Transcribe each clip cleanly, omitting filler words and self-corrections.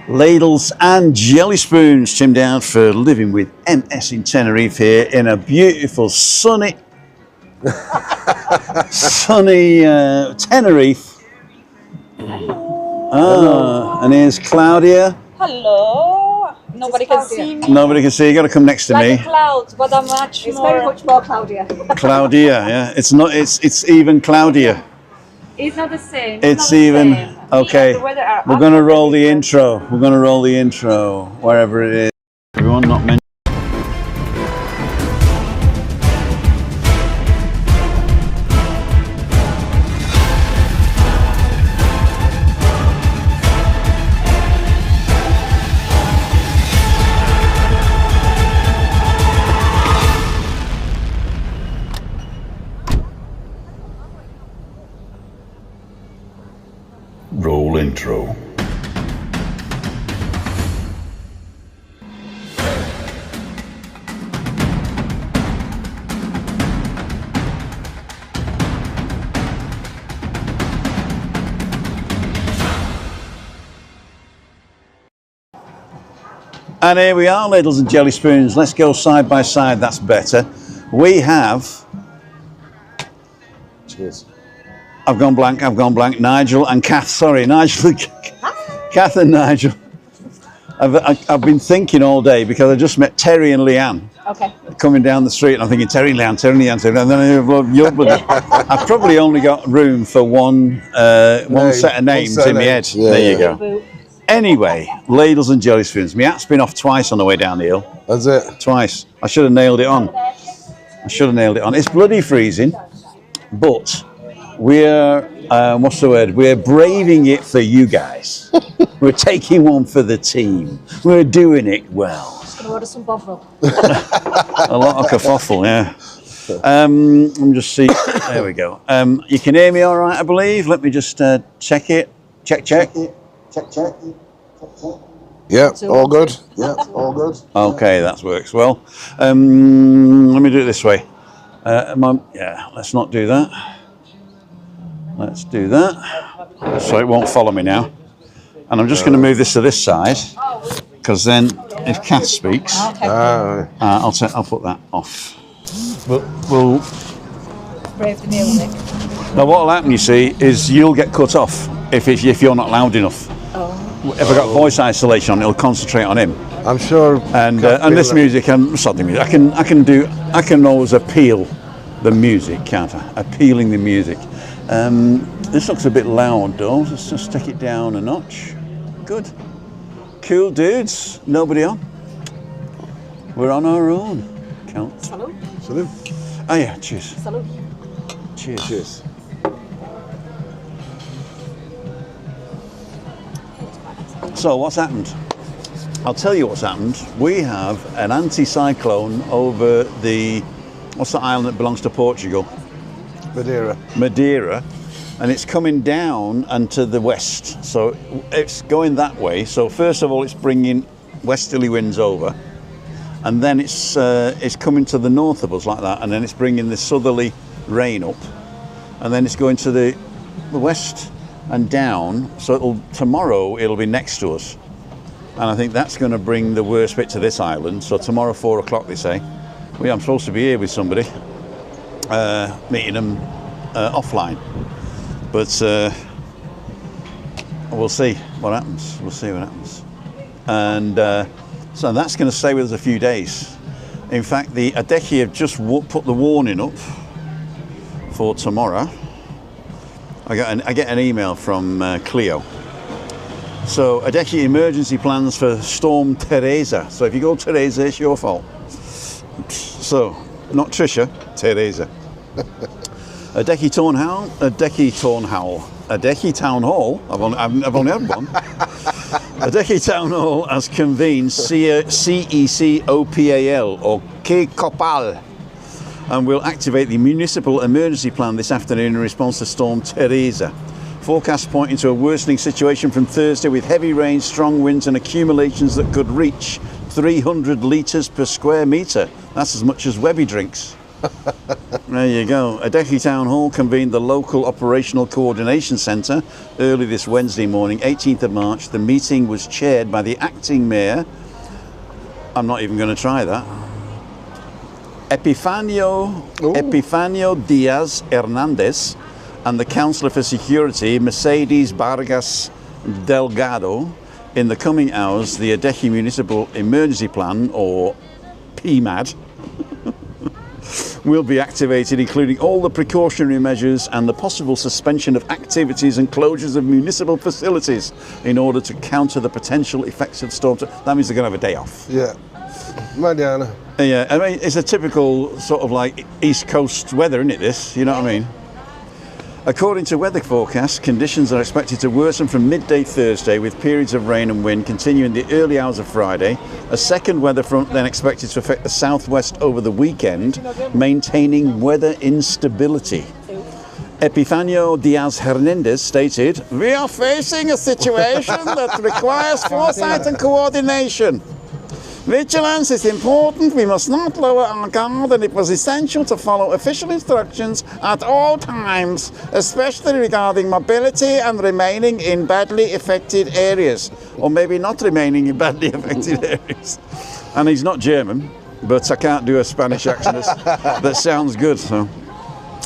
Ladles and jelly spoons. Tim down for living with MS in Tenerife here in a beautiful sunny Tenerife. And here's Claudia. Hello. Nobody can see me. Nobody can see you. Got to come next to me. Like a cloud, but I'm much It's more. very much more Claudia. Claudia, yeah. It's not. It's even Claudia. It's not the same. It's not even the same. okay. Me and the weather are We're gonna roll the absolutely intro. We're gonna roll the intro wherever it is. Everyone not mentioned. Roll intro. And here we are, ladles and jelly spoons. Let's go side by side, that's better. We have... Cheers. I've gone blank. Nigel and Cath. Sorry, Nigel. Cath and Nigel. I've been thinking all day because I just met Terry and Leanne. Okay. Coming down the street, and I'm thinking Terry and Leanne, and then I've probably only got room for one set of names in my head. Yeah, there you go. Anyway, ladles and jelly spoons. My hat's been off twice on the way down the hill. That's it. Twice. I should have nailed it on. It's bloody freezing, but we're, what's the word? We're braving it for you guys. We're taking one for the team. We're doing it well. Just gonna order some bovril. A lot of kerfuffle, yeah. Let me just see. There we go. You can hear me all right, I believe. Let me just check it. Check. Yeah, all good. Yeah, all good. Okay, that works well. Let me do it this way. Let's not do that. Let's do that. So it won't follow me now. And I'm just going to move this to this side, because then if Kath speaks, I'll put that off. We'll Brave the music. now what will happen, you see, is you'll get cut off if you're not loud enough. If I got voice isolation on, it'll concentrate on him. I'm sure. And this music, I can always appeal the music, can't I? Appealing the music. This looks a bit loud though. Let's just take it down a notch. Good. Cool dudes. Nobody on. We're on our own. Count. Salud. Salute. Oh yeah, cheers. Salud. Cheers. Cheers. So what's happened? I'll tell you what's happened. We have an anticyclone over what's the island that belongs to Portugal? Madeira, and it's coming down and to the west. So it's going that way. So first of all, it's bringing westerly winds over, and then it's coming to the north of us like that, and then it's bringing the southerly rain up, and then it's going to the west and down. So tomorrow it'll be next to us, and I think that's going to bring the worst bit to this island. So tomorrow 4 o'clock, they say. I'm supposed to be here with somebody, meeting them offline, but we'll see what happens. And so that's going to stay with us a few days. In fact, the Adeki have just put the warning up for tomorrow. I get an email from Cleo. So Adeki emergency plans for Storm Teresa. So if you go Teresa, it's your fault. So not Trisha, Teresa. Adeki Town Hall. I've only had one. Adeki Town Hall has convened CECOPAL or CECOPAL, and will activate the municipal emergency plan this afternoon in response to Storm Teresa. Forecasts pointing to a worsening situation from Thursday with heavy rain, strong winds, and accumulations that could reach 300 litres per square metre. That's as much as Webby drinks. There you go. Adeje Town Hall convened the local operational coordination centre early this Wednesday morning, 18th of March. The meeting was chaired by the acting mayor. I'm not even going to try that. Epifanio Diaz Hernandez and the Councillor for Security, Mercedes Vargas Delgado. In the coming hours, the Adeje Municipal Emergency Plan, or PMAD, will be activated, including all the precautionary measures and the possible suspension of activities and closures of municipal facilities in order to counter the potential effects of storm. That means they're going to have a day off. Yeah. Mariana. Yeah, I mean, it's a typical sort of like East Coast weather, isn't it, this? You know what I mean? According to weather forecasts, conditions are expected to worsen from midday Thursday with periods of rain and wind continuing the early hours of Friday. A second weather front then expected to affect the southwest over the weekend, maintaining weather instability. Epifanio Diaz Hernandez stated, "We are facing a situation that requires foresight and coordination. Vigilance is important. We must not lower our guard, and it was essential to follow official instructions at all times, especially regarding mobility and remaining in badly affected areas." Or maybe not remaining in badly affected areas. And he's not German, but I can't do a Spanish accent that sounds good. So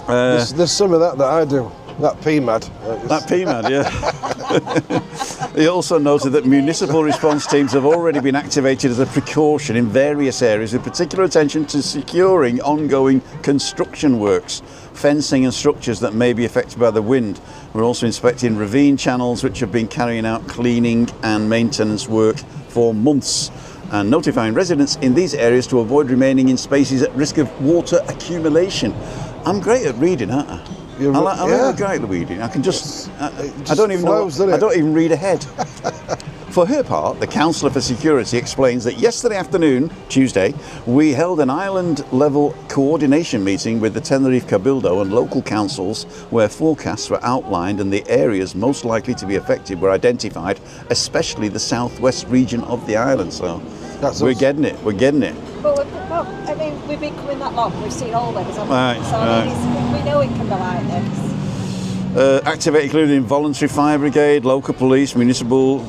There's some of that I do. That PMAD. That PMAD, yeah. He also noted that municipal response teams have already been activated as a precaution in various areas, with particular attention to securing ongoing construction works, fencing and structures that may be affected by the wind. We're also inspecting ravine channels, which have been carrying out cleaning and maintenance work for months, and notifying residents in these areas to avoid remaining in spaces at risk of water accumulation. I'm great at reading, aren't I? I'm really great at reading. I can just, I don't even flows, know. I don't even read ahead. For her part, the Councillor for Security explains that yesterday afternoon, Tuesday, we held an island-level coordination meeting with the Tenerife Cabildo and local councils, where forecasts were outlined and the areas most likely to be affected were identified, especially the southwest region of the island. So we're getting it. We're getting it. Well, I mean, we've been coming that long. We've seen all weathers, haven't we? Right, So I mean, we know it can be like this. Activate including voluntary fire brigade, local police, municipal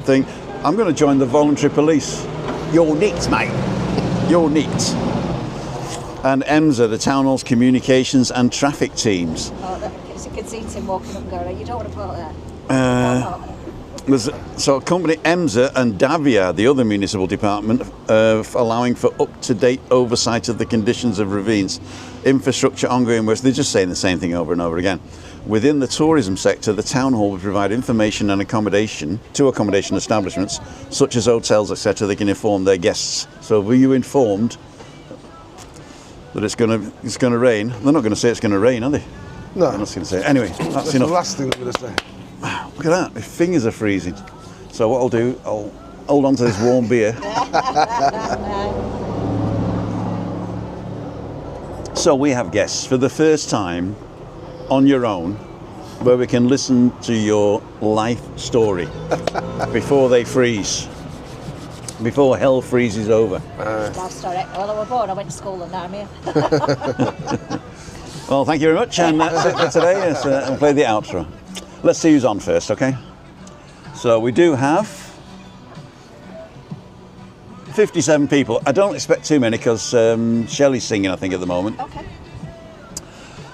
thing. I'm going to join the voluntary police. You're neat, mate. You're neat. And EMSA, the town hall's communications and traffic teams. Oh, you can see Tim walking up and going, you don't want to put there. So company EMSA and Davia, the other municipal department, allowing for up-to-date oversight of the conditions of ravines, infrastructure, ongoing works. They're just saying the same thing over and over again. Within the tourism sector, the town hall will provide information and accommodation to accommodation establishments, such as hotels, etc. They can inform their guests. So were you informed that it's going to rain? They're not going to say it's going to rain, are they? No. They're not going to say it. Anyway, that's enough. The last thing I'm going to say. Wow, look at that, my fingers are freezing. So what I'll do, I'll hold on to this warm beer. So we have guests for the first time on your own, where we can listen to your life story before they freeze, before hell freezes over. Life story. Well, I was born, I went to school and now I'm here. Well, thank you very much, and that's it for today. I'll play the outro. Let's see who's on first, okay? So we do have 57 people. I don't expect too many because Shelley's singing, I think, at the moment. Okay.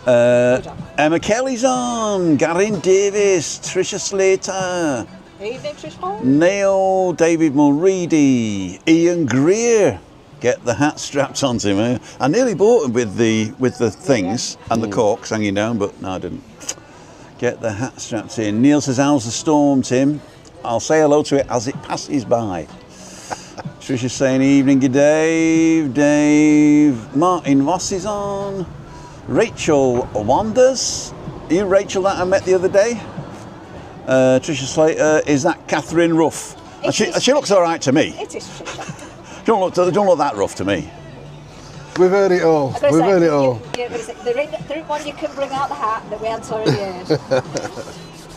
Emma Kelly's on, Garin Davis, Tricia Slater, Evening, Trish Hall. Neil, David Mulready, Ian Greer. Get the hat strapped onto him. Eh? I nearly bought him with the things and the corks hanging down, but no, I didn't. Get the hat strapped in. Neil says, how's the storm, Tim? I'll say hello to it as it passes by. Trisha's saying, evening, good Dave. Dave. Martin Voss is on. Rachel Wanders. Are you Rachel that I met the other day? Trisha Slater, is that Catherine Ruff? She looks all right to me. It is Trisha. Don't look that rough to me. We've heard it all. We've heard it all. There ain't one you can bring out the hat that we haven't already heard.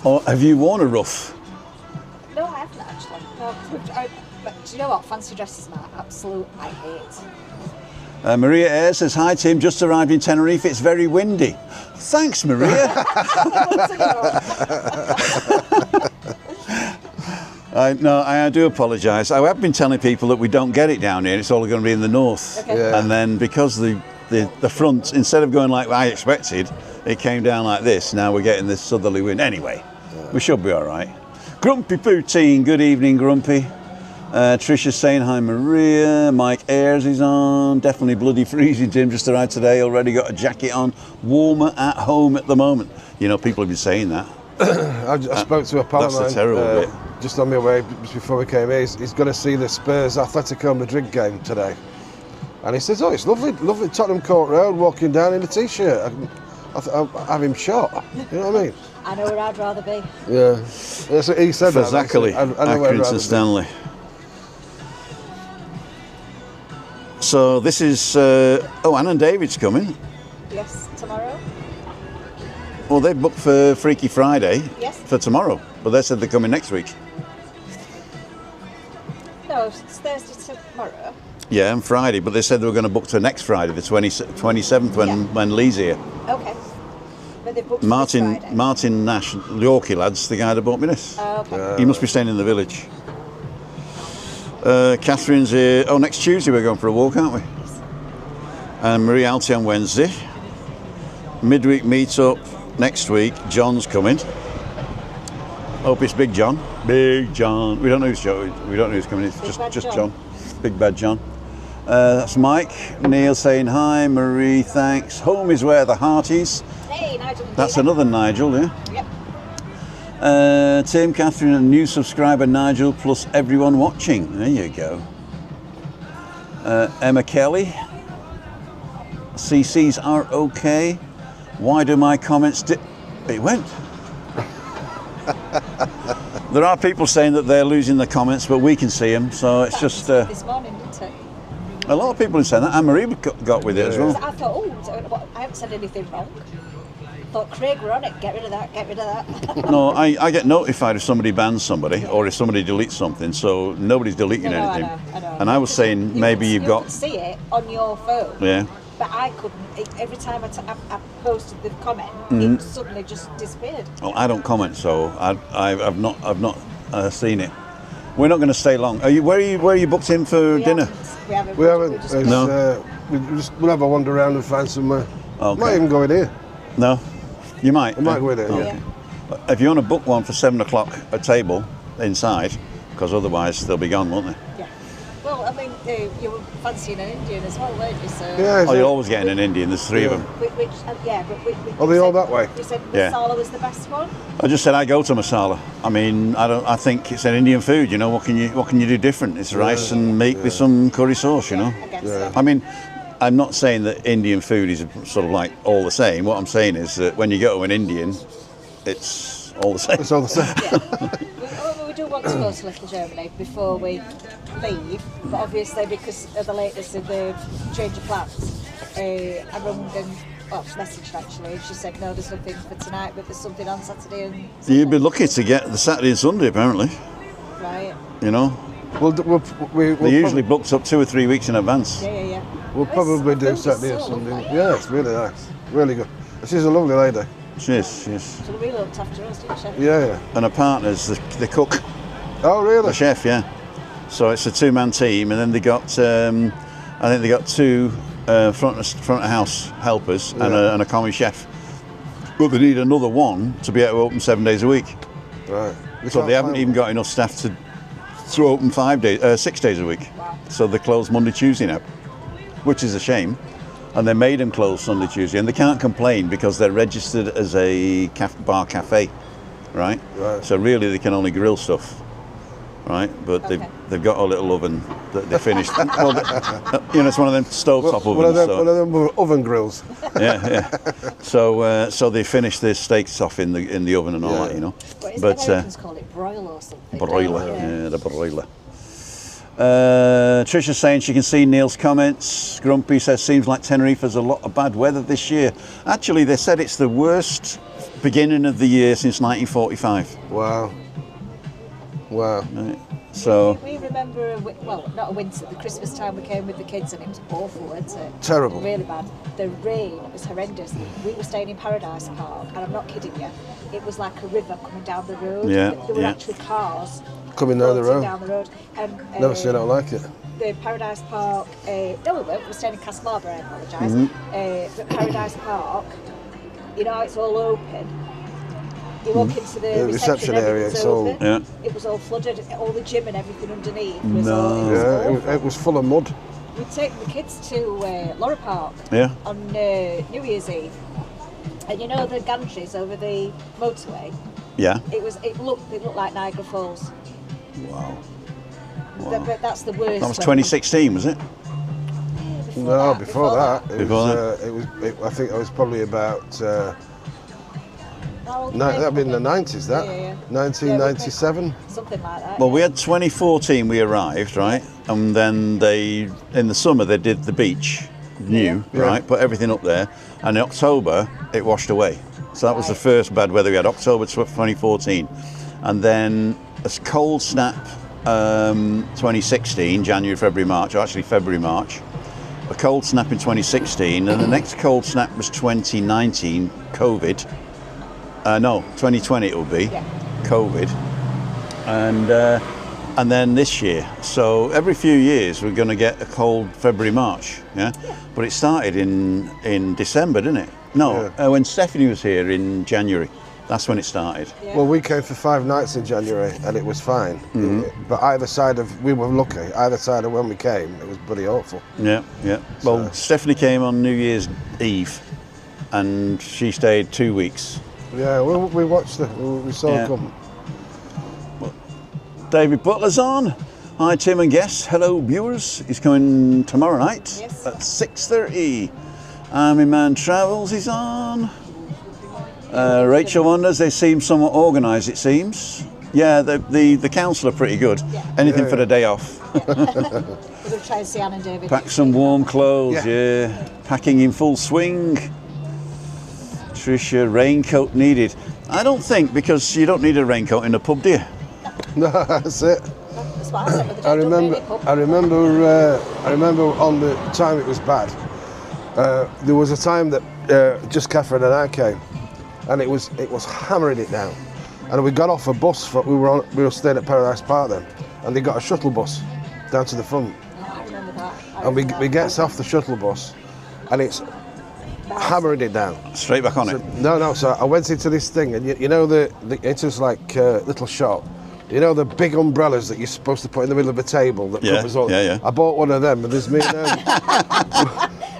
Or have you worn a ruff? No, I haven't actually. No, but do you know what? Fancy dresses, my absolute I hate. Maria Ayres says, hi Tim, just arrived in Tenerife, it's very windy. Thanks, Maria. I do apologise. I have been telling people that we don't get it down here, it's all going to be in the north. Okay. Yeah. And then because the front, instead of going like I expected, it came down like this. Now we're getting this southerly wind. Anyway, we should be all right. Grumpy Poutine, good evening, Grumpy. Trisha's saying hi, Maria. Mike Ayres is on. Definitely bloody freezing, Tim. Just arrived today. Already got a jacket on. Warmer at home at the moment. You know, people have been saying that. I spoke to a pal of That's mine the terrible bit. just on my way just before we came here. He's going to see the Spurs Atletico Madrid game today, and he says, "Oh, it's lovely, lovely Tottenham Court Road. Walking down in a t-shirt. I'll have him shot." You know what I mean? I know where I'd rather be. Yeah. That's what he said. Fazakerley, I know where I'd rather Accrington be. Stanley. So this is, Anne and David's coming. Yes, tomorrow. Well, they've booked for Freaky Friday Yes. for tomorrow, but they said they're coming next week. No, it's Thursday tomorrow. Yeah, and Friday, but they said they were going to book to next Friday, the 27th, when Lee's here. Okay. But they booked for this Friday. Martin Nash, the Yorkie lad's the guy that bought me this. Oh, okay. He must be staying in the village. Catherine's here. Oh, next Tuesday we're going for a walk, aren't we? And Marie Alti on Wednesday. Midweek meet-up next week. John's coming. Hope it's Big John. Big John. We don't know who's coming. It's Big Bad just John. John. Big Bad John. That's Mike. Neil saying hi. Marie, thanks. Home is where the heart is. Hey, Nigel. That's another Nigel, yeah. Yep. Tim, Catherine, and new subscriber Nigel, plus everyone watching. There you go. Emma Kelly. CCs are okay. Why do my comments It went. There are people saying that they're losing the comments, but we can see them, so it's just... This morning, didn't it? a lot of people are saying that. Anne-Marie got with it as well. I thought, I haven't said anything wrong. I thought, Craig, we're on it. Get rid of that, get rid of that. No, I get notified if somebody bans somebody or if somebody deletes something, so nobody's deleting anything. I know. And I was saying maybe you you've got... could see it on your phone. Yeah. But I couldn't. Every time I posted the comment, Mm-hmm. it suddenly just disappeared. Well, I don't comment, so I've not seen it. We're not going to stay long. Where are you booked in for dinner? We haven't. We haven't. just- No. We'll have a wander around and find somewhere. Okay. Might even go in here. No, you might. We might go in here. Okay. If you want to book one for 7 o'clock, a table inside, because otherwise they'll be gone, won't they? Yeah. Well, I mean, you were fancying an Indian as well, weren't you? So. Yeah. Oh, you're always getting an Indian. There's 3 of them. Are they all that way? You said Yeah. masala was the best one. I just said I go to masala. I mean, I think it's an Indian food. You know, what can you do different? It's rice and meat with some curry sauce. You know. I guess so. I mean, I'm not saying that Indian food is sort of like all the same. What I'm saying is that when you go to an Indian, it's all the same. It's all the same. We do want to go to Little Germany before we leave, but obviously because of the latest of the change of plans, I rung and she messaged actually, and she said no, there's nothing for tonight, but there's something on Saturday and Sunday. You'd be lucky to get the Saturday and Sunday, apparently. Right. You know, We'll they're usually booked up 2 or 3 weeks in advance. Yeah. We'll probably do Saturday or Sunday. Yeah, it's really nice. Really good. She's a lovely lady. She is. So really looked after us, didn't she? Yeah. And her partner's the cook, Oh, really? the chef, yeah. So it's a 2-man team, and then they got, I think they got 2 front of house helpers and a commie chef. But they need another one to be able to open 7 days a week. Right. So they haven't even got enough staff to open 6 days a week. Wow. So they're closed Monday, Tuesday now, which is a shame. And they made them close Sunday, Tuesday, and they can't complain because they're registered as a bar cafe, right? Right. So really they can only grill stuff, right? But Okay. they've got a little oven that they finished. Well, it's one of them stovetop ovens. One of them oven grills. Yeah. So they finished their steaks off in the oven and all that, you know. But But Americans call it broil or something. broiler, don't they? yeah, the broiler. Trisha's saying she can see Neil's comments. Grumpy says, seems like Tenerife has a lot of bad weather this year. Actually, they said it's the worst beginning of the year since 1945. Wow. Right. So We remember, well, not a winter, the Christmas time we came with the kids and it was awful, wasn't it? Terrible. Really bad. The rain was horrendous. We were staying in Paradise Park, and I'm not kidding you, it was like a river coming down the road. Yeah, There were yeah. actually cars Coming down the floating road. down the road. And, Never seen anything like it. the Paradise Park, no we weren't, we were staying in Castlebar, I apologise. Mm-hmm. But Paradise Park, you know, it's all open. You walk into the reception area, everything's it's all- open. Yeah. It was all flooded, all the gym and everything underneath was No. all, it was Yeah, awful. it was full of mud. We'd take the kids to Laura Park yeah, on New Year's Eve. And you know the gantries over the motorway? yeah. It looked like Niagara Falls. Wow. But that's the worst. That was when- 2016, was it? No, before that. It Before was, I think it was probably about. Oh, No, that'd been the 90s. That Yeah. 1997. Something like that. Well, we had 2014. We arrived, right, and then in the summer they did the beach, new, Yeah. right, put everything up there, and in October it washed away. So that was the Right. first bad weather we had, October 2014, and then a cold snap, 2016, January, February, March, or actually February, March. A cold snap in 2016, and the next cold snap was 2019, COVID. No, 2020 it will be, Yeah. COVID, and then this year. So every few years we're going to get a cold February, March, yeah. But it started in December, didn't it? No, when Stephanie was here in January. That's when it started. Yeah. Well, we came for 5 nights in January and it was fine. But either side of, we were lucky, either side of when we came, it was bloody awful. Yeah, yeah. Well, Stephanie came on New Year's Eve, and she stayed 2 weeks. Yeah, we watched it, we saw Yeah. it come. David Butler's on. Hi, Tim and guests. Hello, viewers. He's coming tomorrow night Yes. at 6:30. Army Man Travels is on. Rachel wonders, they seem somewhat organised, it seems. Yeah, the council are pretty good. Yeah. Anything for the day off. We're going to try and see Anne and David. Pack some warm clothes, Yeah. yeah. Packing in full swing. Tricia, raincoat needed. I don't think, because you don't need a raincoat in a pub, do you? No, that's it. That's what I said with the I Don't remember, Baby Pub. I remember on the time it was bad. There was a time that just Catherine and I came, and it was hammering it down. And we got off a bus. We were staying at Paradise Park then, and they got a shuttle bus down to the front. Oh, I remember that. And we gets off the shuttle bus, and it's hammering it down. Straight back on So, it. no. So I went into this thing, and you know it was like a little shop. You know the big umbrellas that you're supposed to put in the middle of a table that Yeah, covers all. yeah. I bought one of them, and there's me now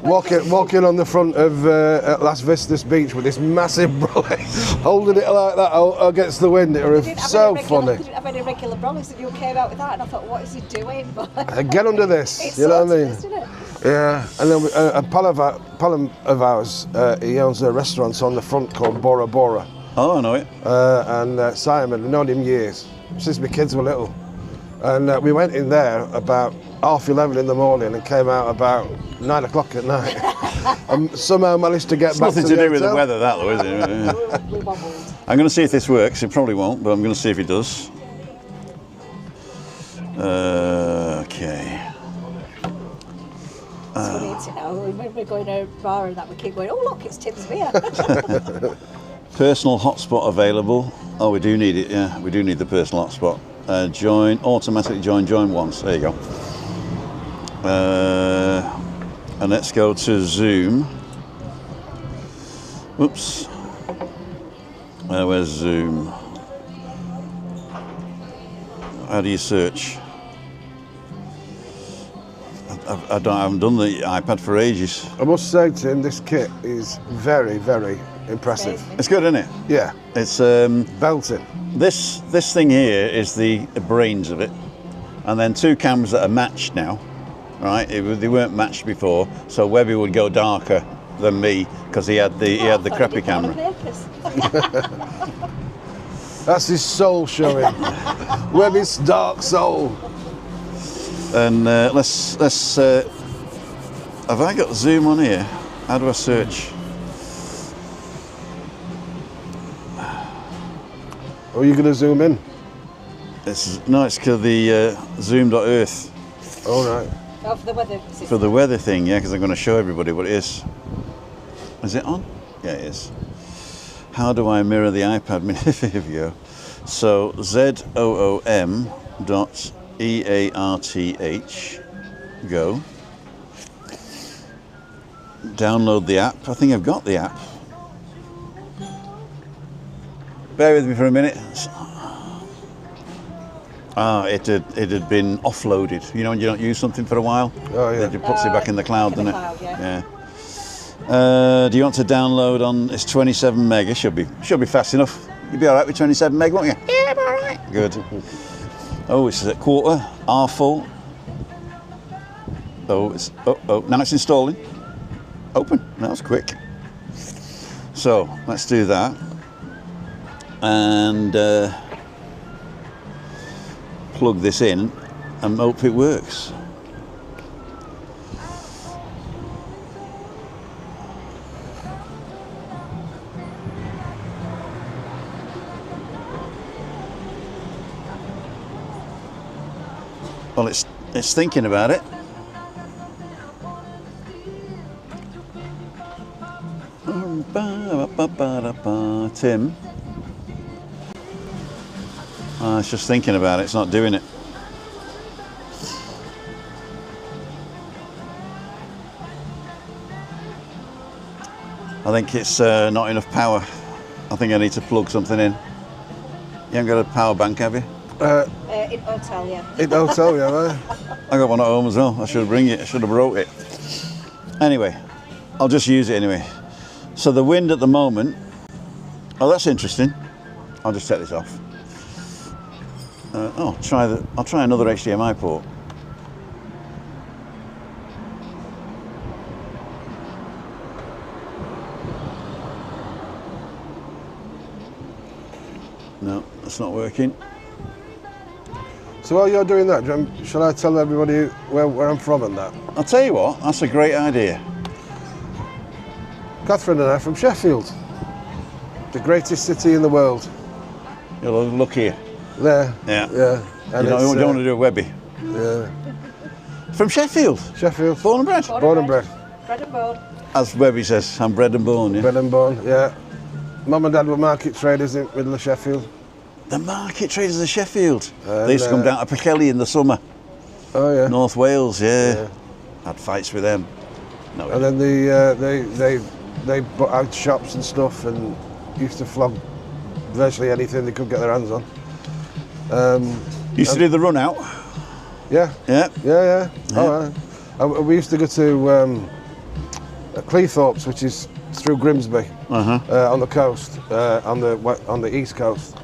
walking on the front of Las Vistas Beach with this massive umbrella, holding it like that against the wind. It was so funny. They didn't have any regular brollies, and you came out with that, and I thought, what is he doing? Get under this, It's you know what I sorted, mean? isn't it? Yeah, and then a pal of ours, he owns a restaurant on the front called Bora Bora. Oh, I know it. And Simon, I've known him years, since my kids were little. And we went in there about 11:30 in the morning and came out about 9 o'clock at night. And somehow managed to get It's back nothing to to the do with the hotel. weather, that though, is it? We wobbled. I'm going to see if this works. It probably won't, but I'm going to see if it does. Okay. It's funny, isn't it, now? When we're going to a bar and that, we keep going, oh look, it's Tim's beer. Personal hotspot available. Oh, we do need it. Yeah, we do need the personal hotspot. Automatically join once. There you go. And let's go to Zoom. Oops. Where's Zoom? How do you search? I haven't done the iPad for ages. I must say, Tim, this kit is very, very impressive. It's good, isn't it? Yeah, It's belting. this thing here is the brains of it, and then 2 cameras that are matched now, right? They weren't matched before, so Webby would go darker than me because he had the crappy camera. That's his soul showing. Webby's dark soul. And let's have I got Zoom on here? How do I search? Are you going to zoom in? It's because the Zoom.earth All right. Oh, for the weather. for the weather thing, yeah, because I'm going to show everybody what it is. Is it on? Yeah, it is. How do I mirror the iPad mini video? So zoom.earth, go. Download the app. I think I've got the app. Bear with me for a minute. It had been offloaded. You know when you don't use something for a while? Oh, yeah. Then it puts it back in the cloud, in the doesn't it? cloud, yeah. Do you want to download on? It's 27 meg. It should be fast enough. You'll be all right with 27 meg, won't you? Yeah, I'm all right. Good. Oh, it's a quarter. R full. Oh, now it's installing. Open. That was quick. So let's do that. And plug this in and hope it works. Well, it's thinking about it. Tim. It's just thinking about it. It's not doing it. I think it's not enough power. I think I need to plug something in. You haven't got a power bank, have you? In hotel, yeah. In hotel, yeah, right? I got one at home as well. I should bring it. I should have brought it. Anyway, I'll just use it anyway. So the wind at the moment. Oh, that's interesting. I'll just set this off. I'll try another HDMI port. No, that's not working. So while you're doing that, shall I tell everybody where I'm from and that? I'll tell you what, that's a great idea. Catherine and I are from Sheffield, the greatest city in the world. You'll look here. There. Yeah. Yeah. And You don't want to do a Webby. Yeah. From Sheffield. Sheffield. Born and bred. Born and bred. Bread and bone. As Webby says, I'm bred and born. Yeah. Bred and born, yeah. Mum and Dad were market traders in the middle of Sheffield. The market traders of Sheffield. And, they used to come down to Pwllheli in the summer. Oh yeah. North Wales, yeah. Had fights with them. No. And then they put out shops and stuff and used to flog virtually anything they could get their hands on. Used to do the run out. Yeah. Yeah. Yeah. Oh, right. And we used to go to Cleethorpes, which is through Grimsby, on the coast, on the east coast,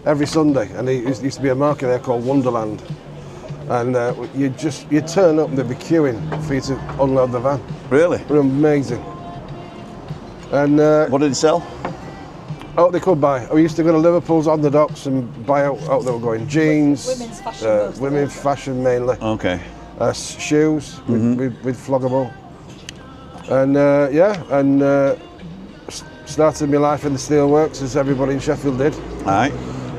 every Sunday. And there used to be a market there called Wonderland. And you'd turn up and they'd be queuing for you to unload the van. Really? They were amazing. And What did it sell? oh, they could buy. We used to go to Liverpool's on the docks and buy out they were going jeans, Women's fashion. mostly. women's fashion mainly, Okay. shoes with floggable, and started my life in the steelworks as everybody in Sheffield did. All right.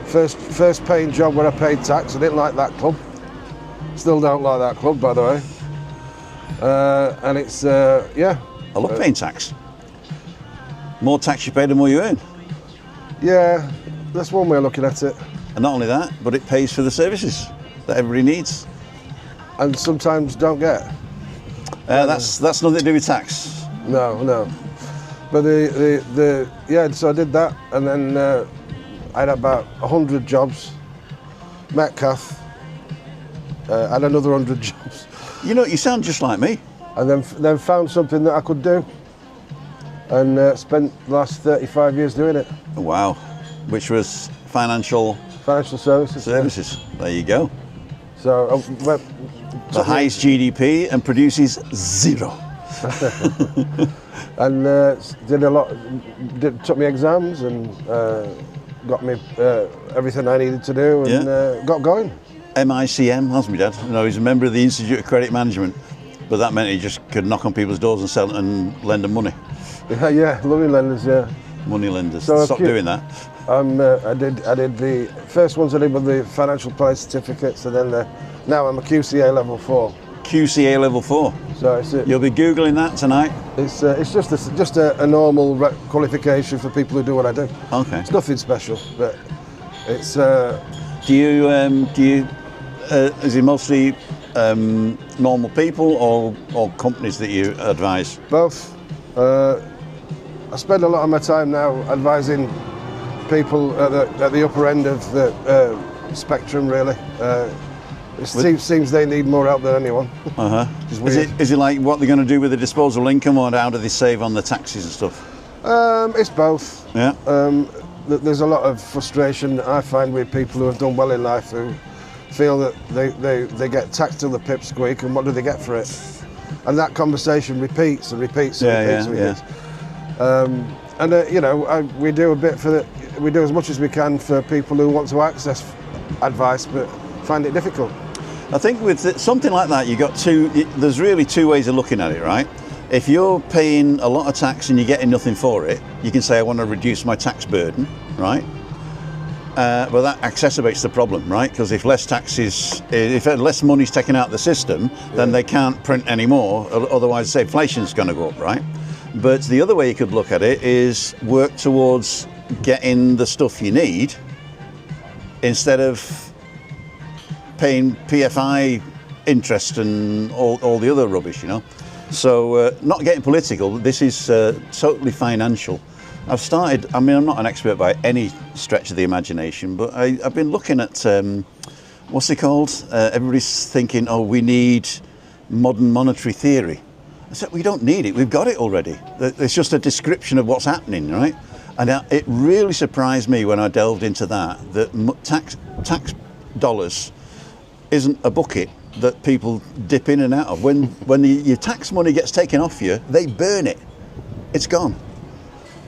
First paying job where I paid tax. I didn't like that club. Still don't like that club, by the way. And it's I love paying tax. More tax you pay, the more you earn. yeah, that's one way of looking at it. And not only that, but it pays for the services that everybody needs. And sometimes don't get. That's nothing to do with tax. No. But so I did that, and then I had about 100 jobs. Met Cath, had another 100 jobs, You know, you sound just like me. and then found something that I could do, and spent the last 35 years doing it. Wow. Which was financial Financial services. services. There you go. So The highest GDP and produces zero. and did a lot. Took me exams and got me everything I needed to do, and got going. MICM, that's my dad. No, he's a member of the Institute of Credit Management, but that meant he just could knock on people's doors and sell and lend them money. Yeah, loving lenders. Yeah. Money lenders. So Stop doing that. I did the first ones I did with the financial planning certificates, and then now I'm a QCA level 4. QCA level 4. So You'll be googling that tonight. it's just a normal qualification for people who do what I do. Okay. It's nothing special, but it's. Do you is it mostly normal people or companies that you advise? Both. I spend a lot of my time now advising people at the upper end of the spectrum, really. It seems they need more help than anyone. Is it like what they're going to do with the disposable income, or how do they save on the taxes and stuff? It's both. Yeah. There's a lot of frustration I find with people who have done well in life who feel that they get taxed till the pips squeak, and what do they get for it? And that conversation repeats and repeats and repeats. We do a bit we do as much as we can for people who want to access advice but find it difficult. I think with something like that, there's really two ways of looking at it, right? If you're paying a lot of tax and you're getting nothing for it, you can say, I want to reduce my tax burden, right? But that exacerbates the problem, right? Because if less money's taken out of the system, then they can't print any more. Otherwise, say inflation's going to go up, right? But the other way you could look at it is work towards getting the stuff you need instead of paying PFI interest and all the other rubbish, you know. So not getting political, this is totally financial. I'm not an expert by any stretch of the imagination, but I've been looking at, what's it called? Everybody's thinking, we need modern monetary theory. I said, we don't need it, we've got it already. It's just a description of what's happening, right? And it really surprised me when I delved into that tax dollars isn't a bucket that people dip in and out of. When your tax money gets taken off you, they burn it. It's gone,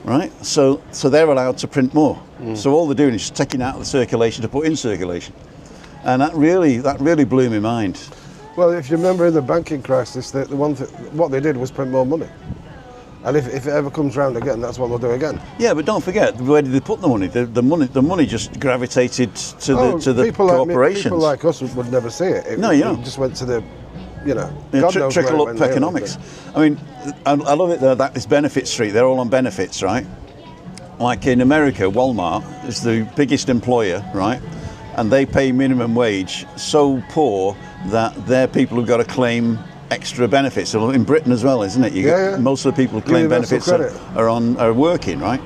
right? So they're allowed to print more. So all they're doing is just taking out of the circulation to put in circulation, and that really blew my mind. Well, if you remember in the banking crisis, what they did was print more money. And if it ever comes round again, that's what they'll do again. Yeah, but don't forget, where did they put the money? The money just gravitated to the corporations. People like us would never see it. It just went to the, trickle up economics. I mean, I love it that it's Benefit Street. They're all on benefits, right? Like in America, Walmart is the biggest employer, right? And they pay minimum wage so poor that their people have got to claim extra benefits. So in Britain as well, isn't it? Most of the people who claim benefits are working, right?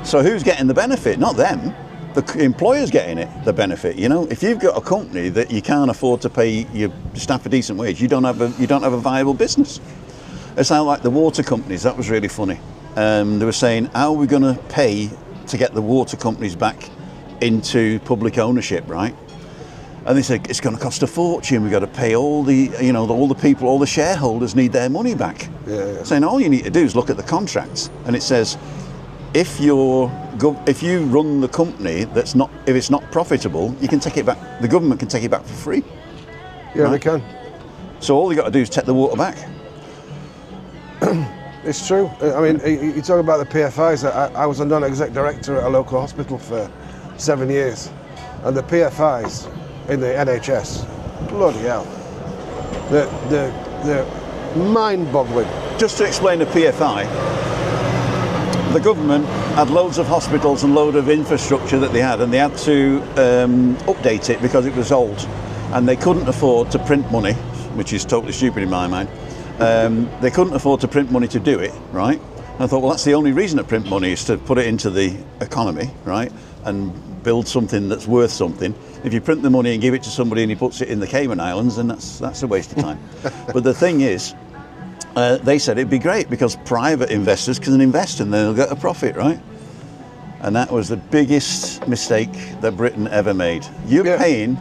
So who's getting the benefit? Not them. The employer's getting the benefit. You know, if you've got a company that you can't afford to pay your staff a decent wage, you don't have a viable business. It's like the water companies. That was really funny. They were saying, how are we going to pay to get the water companies back into public ownership, right? And they said it's going to cost a fortune. We've got to pay all the people, all the shareholders need their money back. Saying all you need to do is look at the contracts, and it says if you run the company if it's not profitable, you can take it back. The government can take it back for free. Yeah, right? They can. So all you got to do is take the water back. It's true. I mean, you talk about the PFIs. I was a non-exec director at a local hospital for 7 years, and the PFIs in the NHS, bloody hell, they're mind-boggling. Just to explain the PFI, the government had loads of hospitals and load of infrastructure that they had, and they had to update it because it was old, and they couldn't afford to print money, which is totally stupid in my mind. They couldn't afford to print money to do it, right? And I thought, well, that's the only reason to print money is to put it into the economy, right? And build something that's worth something. If you print the money and give it to somebody and he puts it in the Cayman Islands, then that's a waste of time. But the thing is, they said it'd be great because private investors can invest and they'll get a profit, right? And that was the biggest mistake that Britain ever made. You're paying,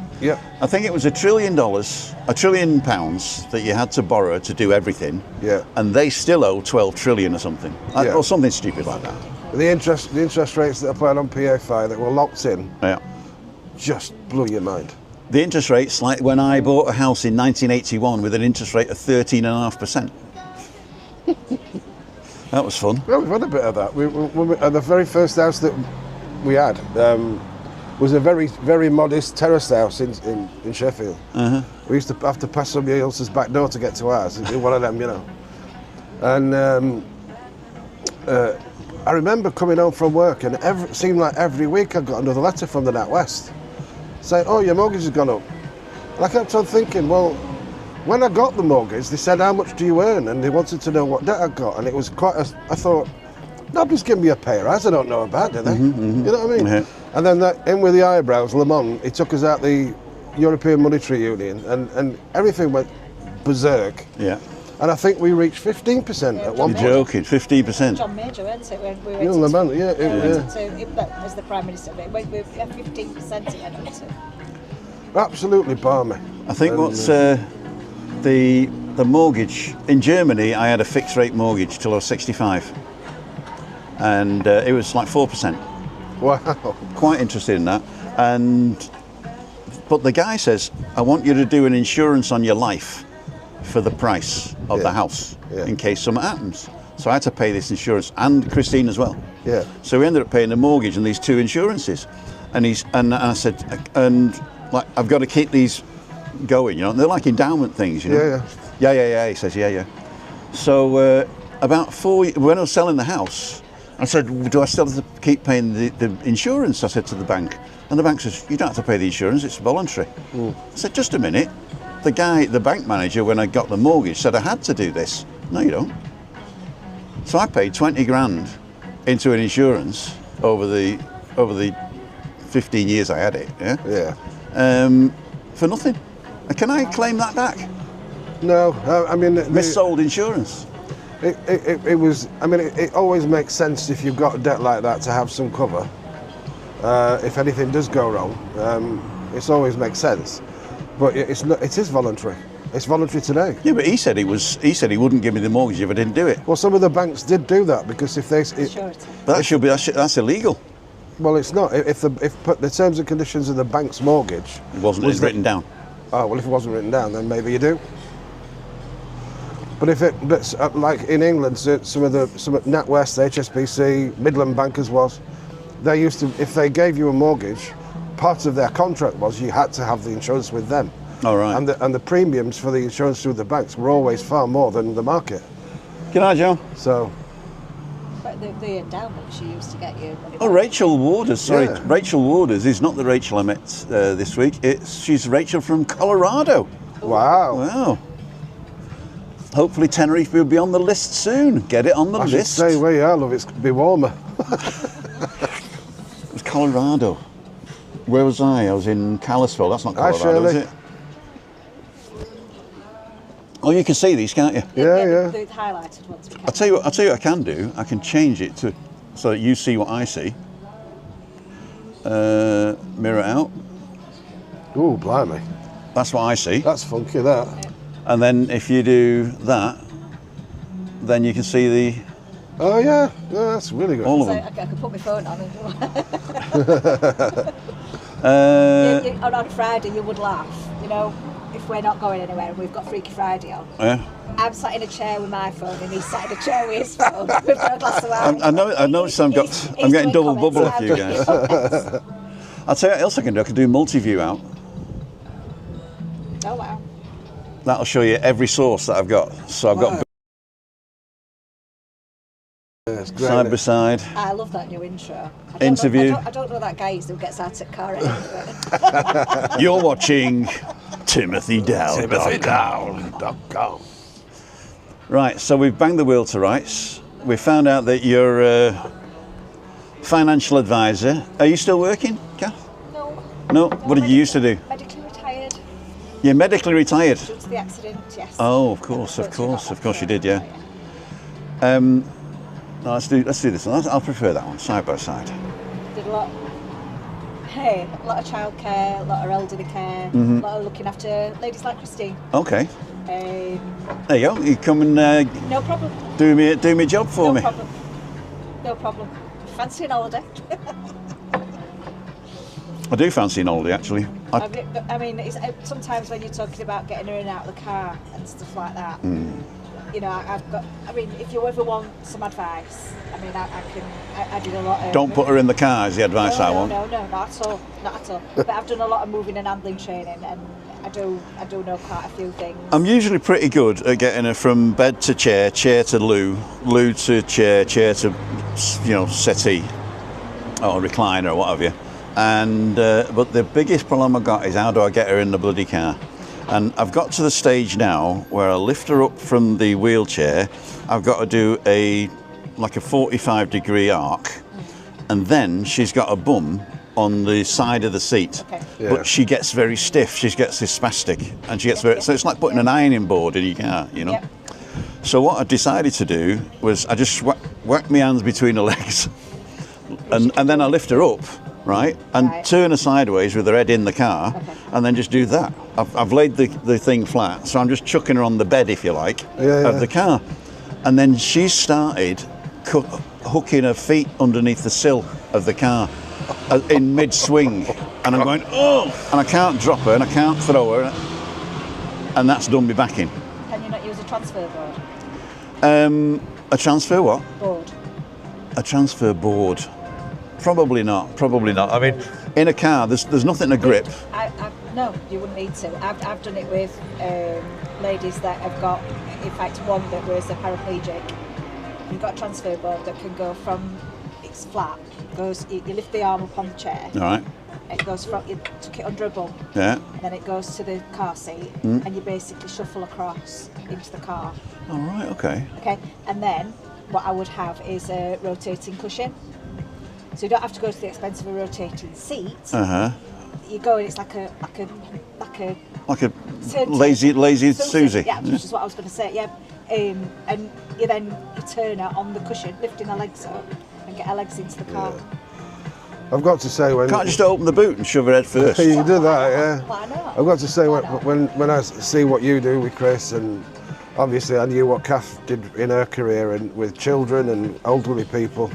I think it was £1 trillion, £1 trillion that you had to borrow to do everything. And they still owe 12 trillion or something, or something stupid like that. The interest rates that applied on PFI that were locked in, just blew your mind. The interest rates, like when I bought a house in 1981 with an interest rate of 13.5%. That was fun. Well, we've had a bit of that. The very first house that we had was a very, very modest terraced house in Sheffield. We used to have to pass somebody else's back door to get to ours. It'd be one of them, you know. And I remember coming home from work, and it seemed like every week I got another letter from the NatWest saying, "Oh, your mortgage has gone up." And I kept on thinking, well, when I got the mortgage, they said, "How much do you earn?" And they wanted to know what debt I got, and it was quite I thought, nobody's giving me a pay rise I don't know about, do they? You know what I mean? Yeah. And then in with the eyebrows, Lamont, he took us out the European Monetary Union, and everything went berserk. Yeah. And I think we reached 15% at one You're point. joking, 15%. John Major, wasn't it? When we Yeah, went Lamont, to, yeah, as the Prime Minister, it went with 15% it ended up to. Absolutely balmy. I think what's the mortgage in Germany, I had a fixed rate mortgage till I was 65, and it was like 4%. Wow. Quite interested in that, but the guy says, "I want you to do an insurance on your life for the price of the house in case something happens." So I had to pay this insurance, and Christine as well. Yeah. So we ended up paying the mortgage and these two insurances, and I said, and like I've got to keep these going, you know. They're like endowment things, you know. Yeah. He says, yeah. So about 4 years, when I was selling the house, I said, "Do I still have to keep paying the insurance?" I said to the bank, and the bank says, "You don't have to pay the insurance; it's voluntary." I said, "Just a minute." The bank manager, when I got the mortgage, said I had to do this. No, you don't. So I paid 20 grand into an insurance over the 15 years I had it. Yeah. For nothing. Can I claim that back? No, I mean... Missold insurance. It was... I mean, it always makes sense if you've got a debt like that to have some cover. If anything does go wrong, it always makes sense. But it's not, it is voluntary. It's voluntary today. Yeah, but he said he wouldn't give me the mortgage if I didn't do it. Well, some of the banks did do that because if they... But that's illegal. Well, it's not. If the terms and conditions of the bank's mortgage... It wasn't written down. Oh, well, if it wasn't written down, then maybe you do. But that's like in England, some of NatWest, HSBC, Midland Bankers they used to, if they gave you a mortgage, part of their contract was you had to have the insurance with them. All right. And the premiums for the insurance through the banks were always far more than the market. Good night, Joe. So. But the endowment she used to get you. Oh, Rachel Waters. Sorry, Yeah. Rachel Waters is not the Rachel I met this week. She's Rachel from Colorado. Wow. Wow. Hopefully Tenerife will be on the list soon. Get it on the I should list. stay where you are, love. It's be warmer. It was Colorado. Where was I? I was in Kalispell. That's not Hi, Colorado, is Shirley. it? Oh, you can see these, can't you? Yeah. The highlighted ones. I'll tell you what I can do. I can change it so that you see what I see. Mirror out. Ooh, blimey. That's what I see. That's funky, that. And then if you do that, then you can see the Oh, yeah. That's really good. all of So them. I could put my phone on and on Friday you would laugh, you know, if we're not going anywhere and we've got Freaky Friday on. Yeah. I'm sat in a chair with my phone and he's sat in a chair with his phone with no glass of wine. I noticed I'm getting doing double comments bubble off you and guys. I'll tell you what else I can do. I can do multi-view out. Oh wow. That'll show you every source that I've got. So I've got Yeah, it's great. side by side. I love that new intro. Interview. I don't know that guy who gets out at car anyway. You're watching Timothy Down. TimothyDown.com. Right, so we've banged the wheel to rights. We found out that you're a financial advisor. Are you still working, Kath? No. No? What did you used to do? Medically retired You're medically retired. due to the accident, yes. Oh, of course you did, yeah. No, let's do this one. I'll prefer that one, side by side. Did a lot of childcare, a lot of elderly care, a lot of looking after ladies like Christine. Okay, Um, there you go. You come and no problem. do me a job for No me. problem. No problem. Fancy an holiday? I do fancy an oldie, actually. I mean, it's, sometimes when you're talking about getting her in and out of the car and stuff like that, you know, I've got. I mean, if you ever want some advice, I mean, I did a lot of. Don't put her in the car is the advice I want. No, not at all, not at all. But I've done a lot of moving and handling training, and I do know quite a few things. I'm usually pretty good at getting her from bed to chair, chair to loo, loo to chair, chair to, you know, settee or recliner or what have you. And but the biggest problem I've got is how do I get her in the bloody car? And I've got to the stage now where I lift her up from the wheelchair. I've got to do like a 45-degree arc, and then she's got a bum on the side of the seat. Okay. Yeah. But she gets very stiff. She gets this spastic, and she gets so it's like putting an ironing board in your car, you know. Yep. So what I decided to do was I just whack my hands between her legs, and then I lift her up. Right, and turn her sideways with her head in the car, and then just do that. I've laid the thing flat, so I'm just chucking her on the bed, if you like, of the car. And then she started hooking her feet underneath the sill of the car in mid-swing. And I'm going, oh! And I can't drop her, and I can't throw her, and that's done me back in. Can you not use a transfer board? A transfer what? Board. A transfer board. Probably not. I mean, in a car, there's nothing to grip. No, you wouldn't need to. I've done it with ladies that have got, in fact, one that was a paraplegic. You've got a transfer board that can go from, it's flat, you lift the arm up on the chair. All right. It goes from, you tuck it under a bum. Yeah. And then it goes to the car seat, and you basically shuffle across into the car. All right. Okay. Okay, and then what I would have is a rotating cushion. So you don't have to go to the expense of a rotating seat. You go and it's like a lazy Susie. Yeah, which is what I was going to say. Yeah, and you turn her on the cushion, lifting her legs up, and get her legs into the car. I've got to say when Can't just open the boot and shove her head first. you can do that, yeah. Why not? I've got to say Why not? when I see what you do with Chris, and obviously I knew what Kath did in her career and with children and elderly people.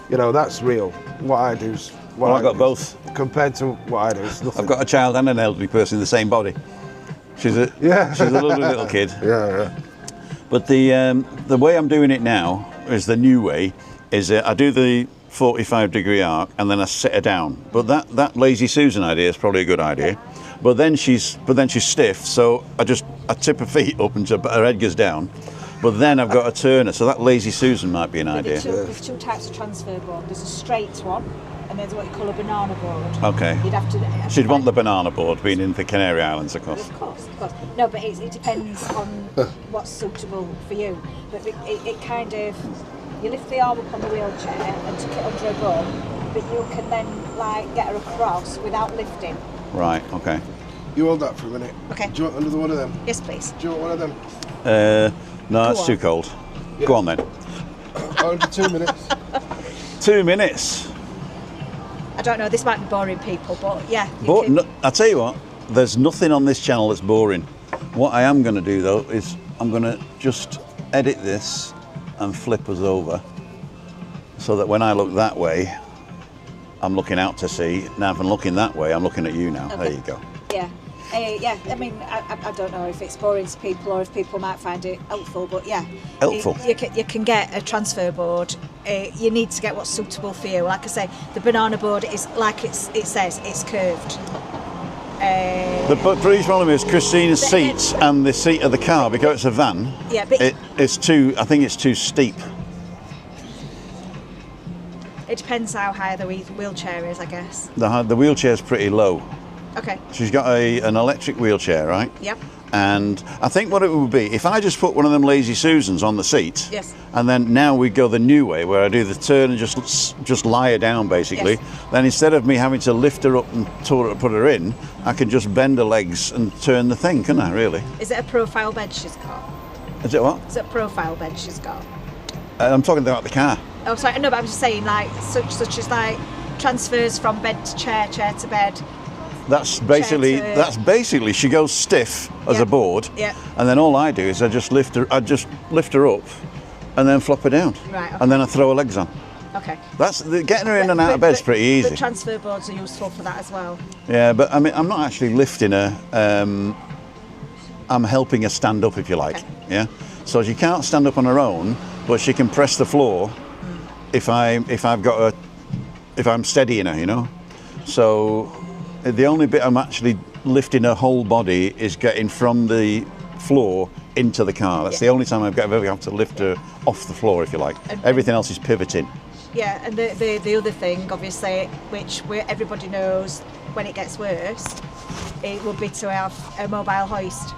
You know, that's real. What I do is... Well, I've got both. Compared to what I do, it's nothing. I've got a child and an elderly person in the same body. She's a lovely little kid. Yeah. But the way I'm doing it now is the new way. Is I do the 45-degree arc and then I sit her down. But that lazy Susan idea is probably a good idea. But then she's stiff, so I tip her feet up until her head goes down. But then I've got to turn her, so that lazy Susan might be an idea. There's two types of transfer board. There's a straight one, and there's what you call a banana board. Okay. You'd have to. She'd want the banana board, being in the Canary Islands, of course. Of course. No, but it depends on what's suitable for you. But it kind of, you lift the arm up on the wheelchair and tuck it under her bum, but you can then get her across without lifting. Right. Okay. You hold that for a minute. Okay. Do you want another one of them? Yes, please. Do you want one of them? No, that's too cold. Yeah. Go on then. Only 2 minutes. 2 minutes. I don't know, this might be boring people, but yeah. But I tell you what, there's nothing on this channel that's boring. What I am going to do though is I'm going to just edit this and flip us over so that when I look that way, I'm looking out to sea. Now if I'm looking that way, I'm looking at you now. Okay. There you go. Yeah. I mean, I don't know if it's boring to people or if people might find it helpful, but yeah. Helpful. You can get a transfer board. You need to get what's suitable for you. Like I say, the banana board is like it says, it's curved. The biggest problem is Christina's seat and the seat of the car, because it's a van. Yeah, but it's too. I think it's too steep. It depends how high the wheelchair is, I guess. The wheelchair's pretty low. Okay. She's got an electric wheelchair, right? Yep. And I think what it would be, if I just put one of them lazy Susans on the seat, yes, and then now we go the new way, where I do the turn and just lie her down, basically, yes, then instead of me having to lift her up and put her in, I can just bend her legs and turn the thing, can I, really? Is it a profile bed she's got? Is it what? Is it a profile bed she's got? I'm talking about the car. Oh, sorry, no, but I'm just saying, such as transfers from bed to chair to bed. That's basically she goes stiff as a board, and then all I do is I just lift her up, and then flop her down, right, okay, and then I throw her legs on. Okay. That's getting her in and out of bed's pretty easy. But transfer boards are useful for that as well. Yeah, but I mean, I'm not actually lifting her. I'm helping her stand up, if you like. Okay. Yeah. so she can't stand up on her own, but she can press the floor if I'm steadying her, you know. So the only bit I'm actually lifting her whole body is getting from the floor into the car. That's the only time I've ever had to lift her off the floor, if you like. Everything else is pivoting. Yeah, and the other thing, obviously, which everybody knows when it gets worse, it would be to have a mobile hoist.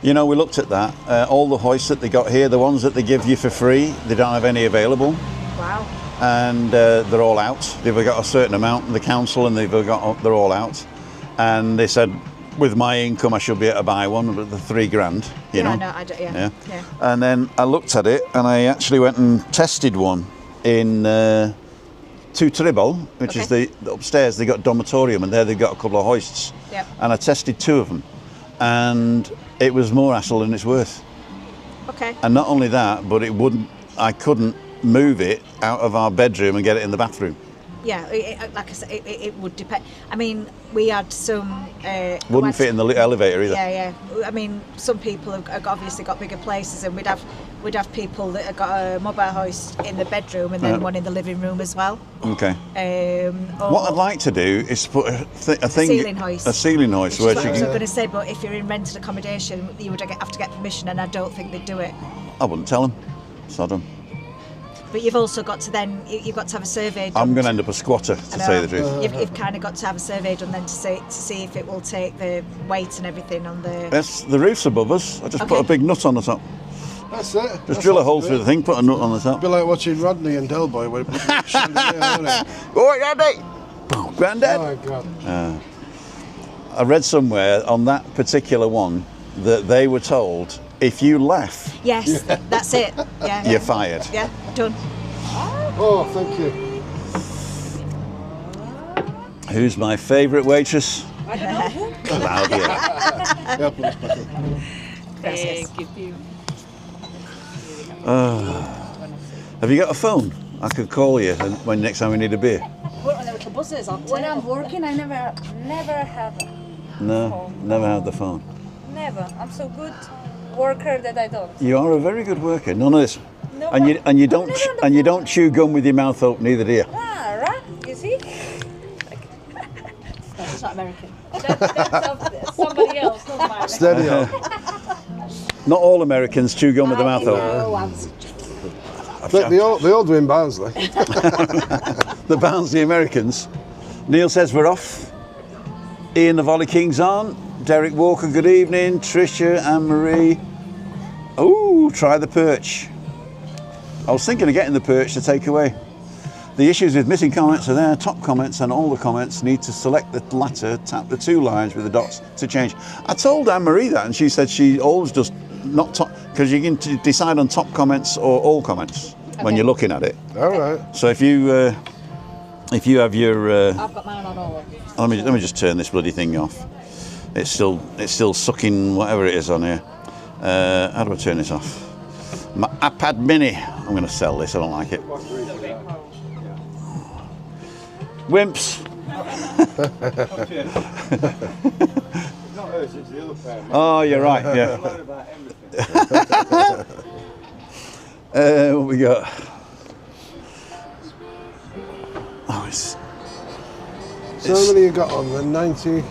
You know, we looked at that. All the hoists that they got here, the ones that they give you for free, they don't have any available. Wow. And they're all out. They've got a certain amount, the council, and they're all out. And they said, with my income, I should be able to buy one, but the $3,000, you know. No, I don't, yeah. And then I looked at it, and I actually went and tested one in Tribble, which is the upstairs. They got dormitorium, and there they've got a couple of hoists. Yep. And I tested 2 of them, and it was more hassle than it's worth. Okay. And not only that, but I couldn't move it out of our bedroom and get it in the bathroom. Yeah, like I said, it would depend. I mean, we had some... Wouldn't fit in the elevator either. Yeah. I mean, some people have obviously got bigger places, and we'd have people that have got a mobile hoist in the bedroom and then one in the living room as well. Okay. What I'd like to do is put a ceiling hoist. A ceiling hoist. Where I you was can... going to say, but if you're in rented accommodation, you would have to get permission, and I don't think they'd do it. I wouldn't tell them. Sodom. But you've also got to you've got to have a survey done. I'm going to end up a squatter, to say the truth. You've kind of got to have a survey done then to see if it will take the weight and everything on the... Yes, the roof's above us. I just put a big nut on the top. That's it. Just drill a hole through the thing, put a nut on the top. It'd be like watching Rodney and Delboy when Go on, Andy! Grandad! Oh my God. I read somewhere on that particular one that they were told, if you laugh, Yes, that's it. Yeah. you're fired. Yeah, done. Oh, thank you. Who's my favourite waitress? I don't know. Claudia. Yeah, put this back in. Thank you. Have you got a phone? I could call you when next time we need a beer. When I'm working, I never have. No, never had the phone. Never. I'm so good worker that I don't. You are a very good worker. None of this. No, And you don't chew gum with your mouth open either, do you? right? You see? It's not American. That's somebody else, not mine. Steady on. Not all Americans chew gum with their mouth open. Oh, I'm They all do in Barnsley. The Barnsley Americans. Neil says we're off. Ian the Volley Kings on. Derek Walker, good evening. Tricia, Anne-Marie. Oh, try the perch. I was thinking of getting the perch to take away. The issues with missing comments are there. Top comments and all the comments need to select the latter, tap the 2 lines with the dots to change. I told Anne-Marie that, and she said she always does not top, because you can decide on top comments or all comments when you're looking at it. All right. So if you have your... I've got mine on all of them. let me just turn this bloody thing off. It's still sucking whatever it is on here. How do I turn this off? My iPad Mini. I'm going to sell this. I don't like it. Wimps. Not hers, it's the other pair. Oh, you're right. Yeah. What we got? Oh, So how many you got on then? 90?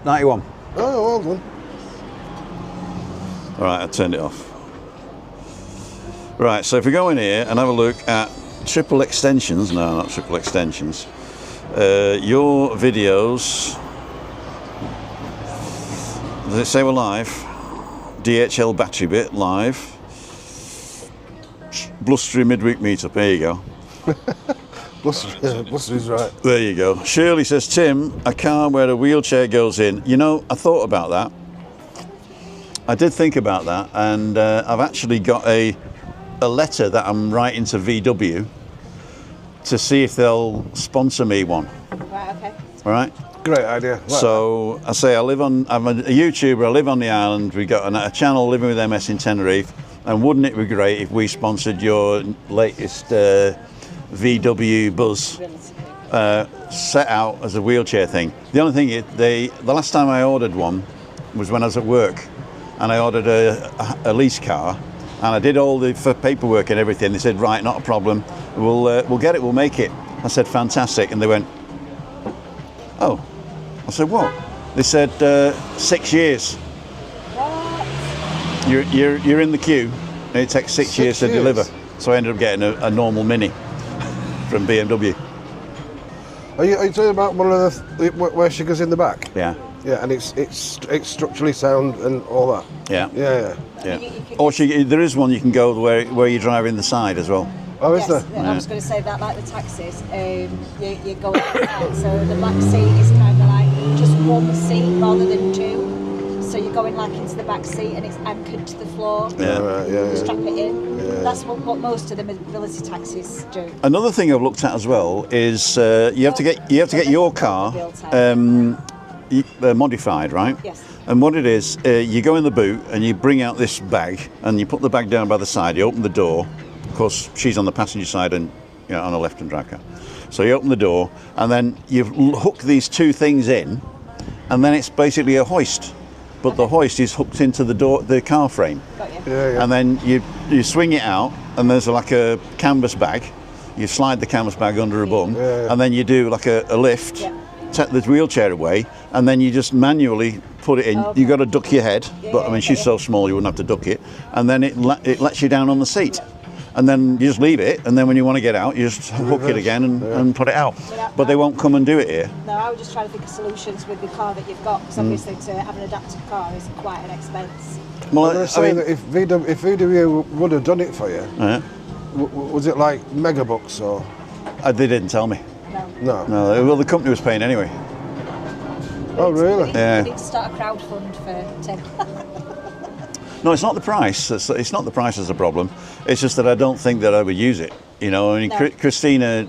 91. Oh, well done. All right, I turned it off. Right, so if we go in here and have a look at triple extensions, no, not triple extensions, your videos, does it say we're live? DHL battery bit, live. Blustery midweek meetup, there you go. Blustery's right. There you go. Shirley says, Tim, a car where a wheelchair goes in. You know, I thought about that. I did think about that, and I've actually got a letter that I'm writing to VW to see if they'll sponsor me one. Right, okay. All right? Great idea. Like So I say I'm a YouTuber, I live on the island, we got a channel Living with MS in Tenerife, and wouldn't it be great if we sponsored your latest VW Buzz set out as a wheelchair thing? The only thing, the last time I ordered one was when I was at work, and I ordered a lease car, And I did all the paperwork and everything. They said, right, not a problem. We'll get it. We'll make it. I said, fantastic. And they went, oh. I said, what? They said 6 years. What? You're in the queue, and it takes 6 years to deliver. So I ended up getting a normal Mini from BMW. Are you talking about one of the where she goes in the back? Yeah. Yeah, and it's structurally sound and all that. Yeah. Yeah. Yeah. Or there is one you can go where you drive in the side as well. Oh, is Yes, there? I was going to say that, like the taxis, you go outside, so the back seat is kind of like just one seat rather than two. So you're going like into the back seat and it's anchored to the floor. Yeah. Right, You strap it in. That's what most of the mobility taxis do. Another thing I've looked at as well is you have to get your car modified, right? Yes. And what it is, you go in the boot and you bring out this bag and you put the bag down by the side. You open the door. Of course, she's on the passenger side and on a left-hand drive car. So you open the door and then you hook these two things in, and then it's basically a hoist. But the hoist is hooked into the car frame. Got you. Yeah. And then you swing it out, and there's like a canvas bag. You slide the canvas bag under a bum, and then you do like a lift, take the wheelchair away, and then you just manually put it in. Okay. You got to duck your head, but I mean she's so small you wouldn't have to duck it, and then it lets you down on the seat. And then you just leave it, and then when you want to get out, you just hook it again and put it out. But they won't come and do it here. No, I was just trying to think of solutions with the car that you've got, because obviously to have an adapted car is quite an expense. Well, They're saying that if VW would have done it for you, was it like megabucks or? They didn't tell me. No. No, well, the company was paying anyway. Oh, really? Yeah. We need to start a crowdfund for Tim. No, it's not the price. It's not the price that's the problem. It's just that I don't think that I would use it. I mean, No. Christina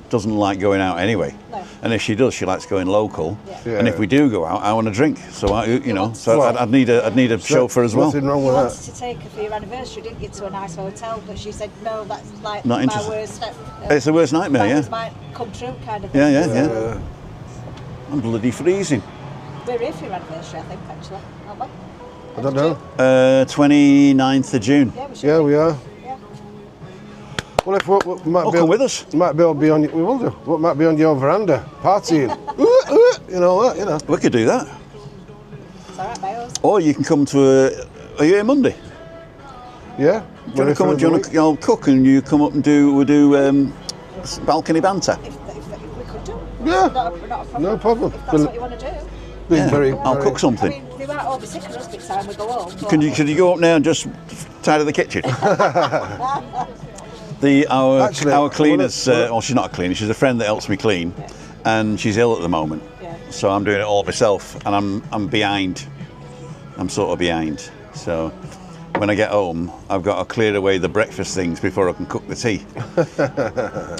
doesn't like going out anyway. No. And if she does, she likes going local. Yeah. And if we do go out, I want to drink. So I'd need a chauffeur as well. Nothing wrong You with wanted that. to take her for your anniversary, didn't you, to a nice hotel, but she said no, that's like Not my interested. worst. It's the worst nightmare, yeah. That might come true, kind of thing. Yeah. I'm bloody freezing. We're here for your anniversary, I think, actually, aren't we? I don't know. 29th of June. Yeah, we should. Yeah, we are. Yeah. Well, if we might Come with us. Might be able to be on. We will do. We might be on your veranda partying. That. We could do that. It's all right, by us. Or you can come to are you here Monday? Yeah. Do you want to I'll cook and you come up and we'll do balcony banter? If we could do. Yeah. Not a problem. No problem. If that's what you want to do. I'll cook something. I mean, they might all be sick of us big time we go home. but- Could you go up now and just tidy the kitchen? Our cleaners, well, she's not a cleaner, she's a friend that helps me clean, and she's ill at the moment. Yeah. So I'm doing it all myself, and I'm behind. I'm sort of behind. So when I get home, I've got to clear away the breakfast things before I can cook the tea.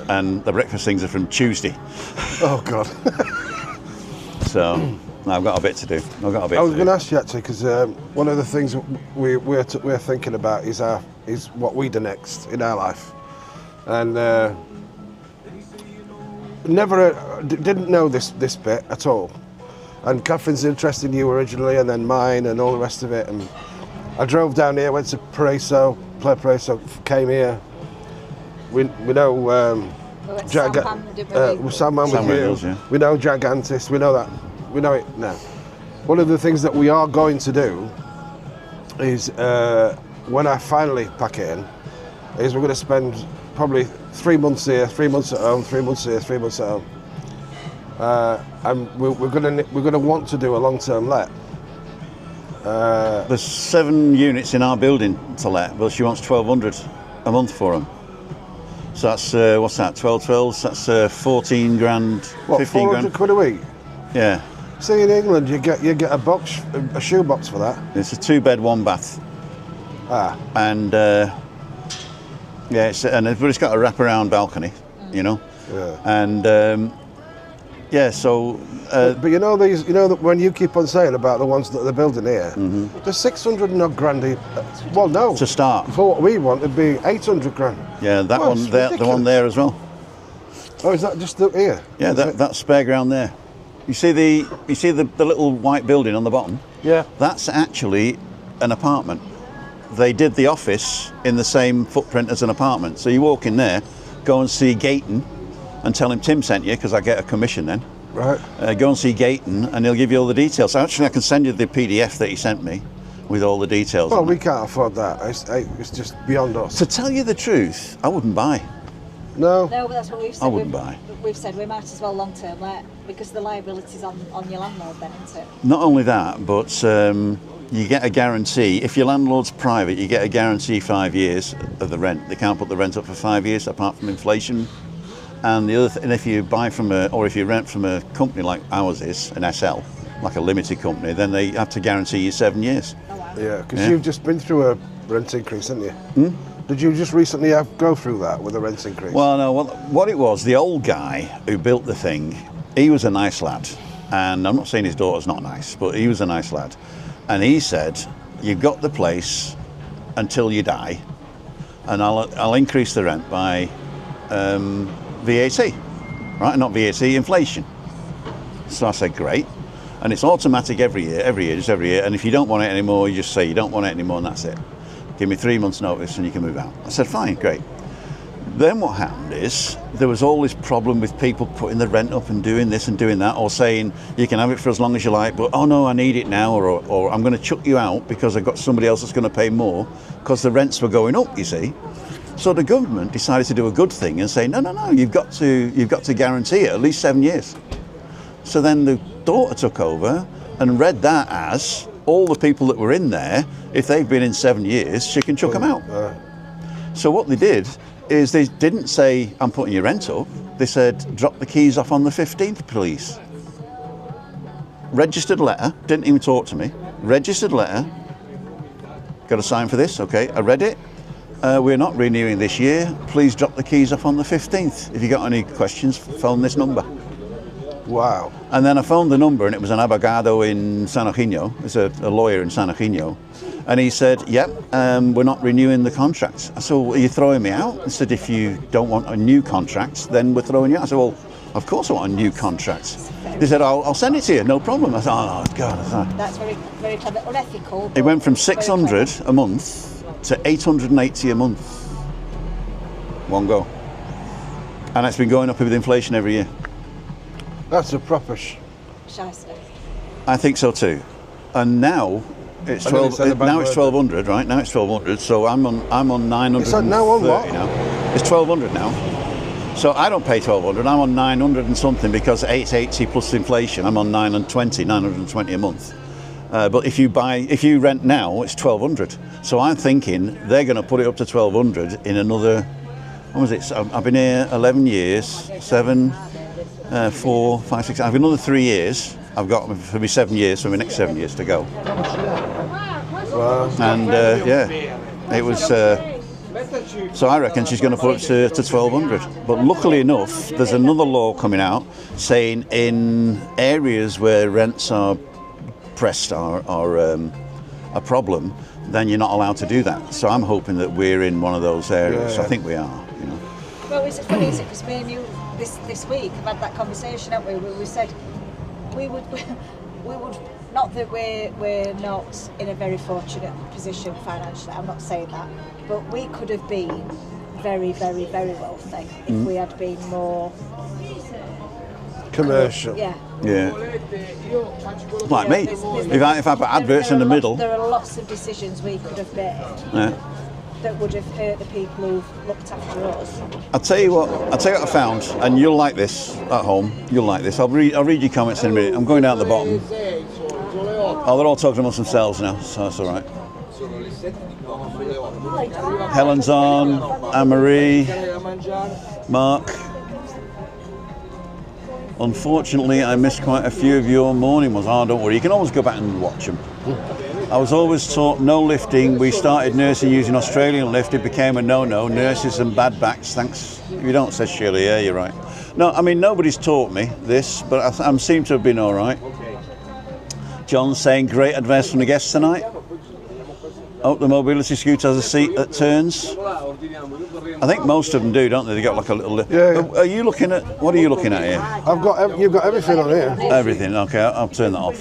And the breakfast things are from Tuesday. Oh God. So I've got a bit to do. I was going to ask you actually, because one of the things we're thinking about is what we do next in our life, and didn't know this bit at all. And Catherine's interest in you originally, and then mine, and all the rest of it. And I drove down here, went to Paraiso, played Paraiso, came here. We know Sandman with you. Hills, yeah. We know Gigantis. We know that. We know it now. One of the things that we are going to do is when I finally pack it in, is we're going to spend probably 3 months here, 3 months at home, 3 months here, 3 months at home. And we're going to want to do a long-term let. There's 7 units in our building to let, but she wants 1,200 a month for them. So that's what's that? 12, that's 14 grand, What, 15 400 grand. quid a week? Yeah, See, in England, you get a shoe box for that. it's a 2-bed, 1-bath, and but it's got a wraparound balcony, Yeah. and so But you know that when you keep on saying about the ones that they're building here, there's 600 and odd grand. Well, no. to start, For what we want, it'd be 800 grand. yeah, that Well, one it's there, the one ridiculous. there as well. Oh, is that just here? Yeah, Is it? that's spare ground there. You see the little white building on the bottom? Yeah. That's actually an apartment. they did the office in the same footprint as an apartment. So you walk in there, go and see Gayton, and tell him Tim sent you, because I get a commission then. Right. Go and see Gayton, and he'll give you all the details. Actually, I can send you the PDF that he sent me with all the details. Well, on we it. can't afford that. It's just beyond us. To tell you the truth, I wouldn't buy. No. No, but that's what we've said. I wouldn't buy. We've said we might as well long term let, because the liability's on your landlord then, isn't it? Not only that, but you get a guarantee. If your landlord's private, you get a guarantee 5 years of the rent. They can't put the rent up for 5 years apart from inflation. And the other, and if you buy from or if you rent from a company like ours is, an SL, like a limited company, then they have to guarantee you 7 years. Oh wow. Yeah, because you've just been through a rent increase, haven't you? Did you just recently go through that with a rent increase? Well, no, what it was, the old guy who built the thing, he was a nice lad. And I'm not saying his daughter's not nice, but he was a nice lad. And he said, you've got the place until you die, and I'll increase the rent by VAT, right? Not VAT, inflation. So I said, great. And it's automatic every year. And if you don't want it anymore, you just say you don't want it anymore, and that's it. Give me 3 months notice and you can move out. I said, fine, great. Then what happened is there was all this problem with people putting the rent up and doing this and doing that, or saying you can have it for as long as you like, but oh no, I need it now, or I'm going to chuck you out because I've got somebody else that's going to pay more, because the rents were going up, you see. So the government decided to do a good thing and say, no, you've got to guarantee it at least 7 years. So then the daughter took over and read that as all the people that were in there, if they've been in 7 years, she can chuck them out. So what they did is they didn't say, I'm putting your rent up. They said, drop the keys off on the 15th, please. Registered letter, didn't even talk to me. Registered letter, got a sign for this, okay, I read it. We're not renewing this year. Please drop the keys off on the 15th. If you got any questions, phone this number. Wow. And then I phoned the number, and it was an abogado in San Eugenio. It's a lawyer in San Eugenio. And he said, yep, we're not renewing the contract. I said, well, are you throwing me out? He said, if you don't want a new contract, then we're throwing you out. I said, well, of course I want a new contract. They said, I'll send it to you, no problem. I said, oh, God. That's very, very clever. Unethical. It went from 600 a month to 880 a month. One go. And it's been going up with inflation every year. That's a proper Shiesty. I think so too. And now it's I nearly said a bad now it's word 1200, right? Now it's 1200. So I'm on 930 It's now on what? now. It's 1200 now. So I don't pay 1200. I'm on 900 and something, because 880 plus inflation. I'm on 920 a month. But if you rent now, it's 1200. So I'm thinking they're going to put it up to 1200 in another. What was it? So I've been here 11 years, 7. 4, 5, 6. I've another 3 years. I've got for me 7 years, for my next 7 years to go. Wow. And it was. So I reckon she's going to put it to 1200. But luckily enough, there's another law coming out saying in areas where rents are pressed are a problem, then you're not allowed to do that. So I'm hoping that we're in one of those areas. Yeah. I think we are. You know. Well, is it funny, is it? Because me and you this week have had that conversation, haven't we? Where we said we would not that we're not in a very fortunate position financially. I'm not saying that, but we could have been very, very, very wealthy if we had been more commercial. Yeah. Yeah. Like me. If I put adverts in the middle. There are lots of decisions we could have made that would have hurt the people who've looked after us. I'll tell you what I found, and you'll like this at home. You'll like this. I'll read your comments in a minute. I'm going down at the bottom. Oh, they're all talking amongst themselves now, so that's all right. Helen's on, Anne-Marie, Mark. Unfortunately, I missed quite a few of your morning ones. Oh, don't worry, you can always go back and watch them. I was always taught no lifting. We started nursing using Australian lift. It became a no-no. Nurses and bad backs. Thanks. You don't, says Shirley. Yeah, you're right. No, I mean, nobody's taught me this, but I seem to have been all right. John's saying, great advice from the guests tonight. Hope the mobility scooter has a seat that turns. I think most of them do, don't they? They got like a little. Yeah. Are you looking at? What are you looking at here? You've got everything on here. Everything. Okay, I'll turn that off.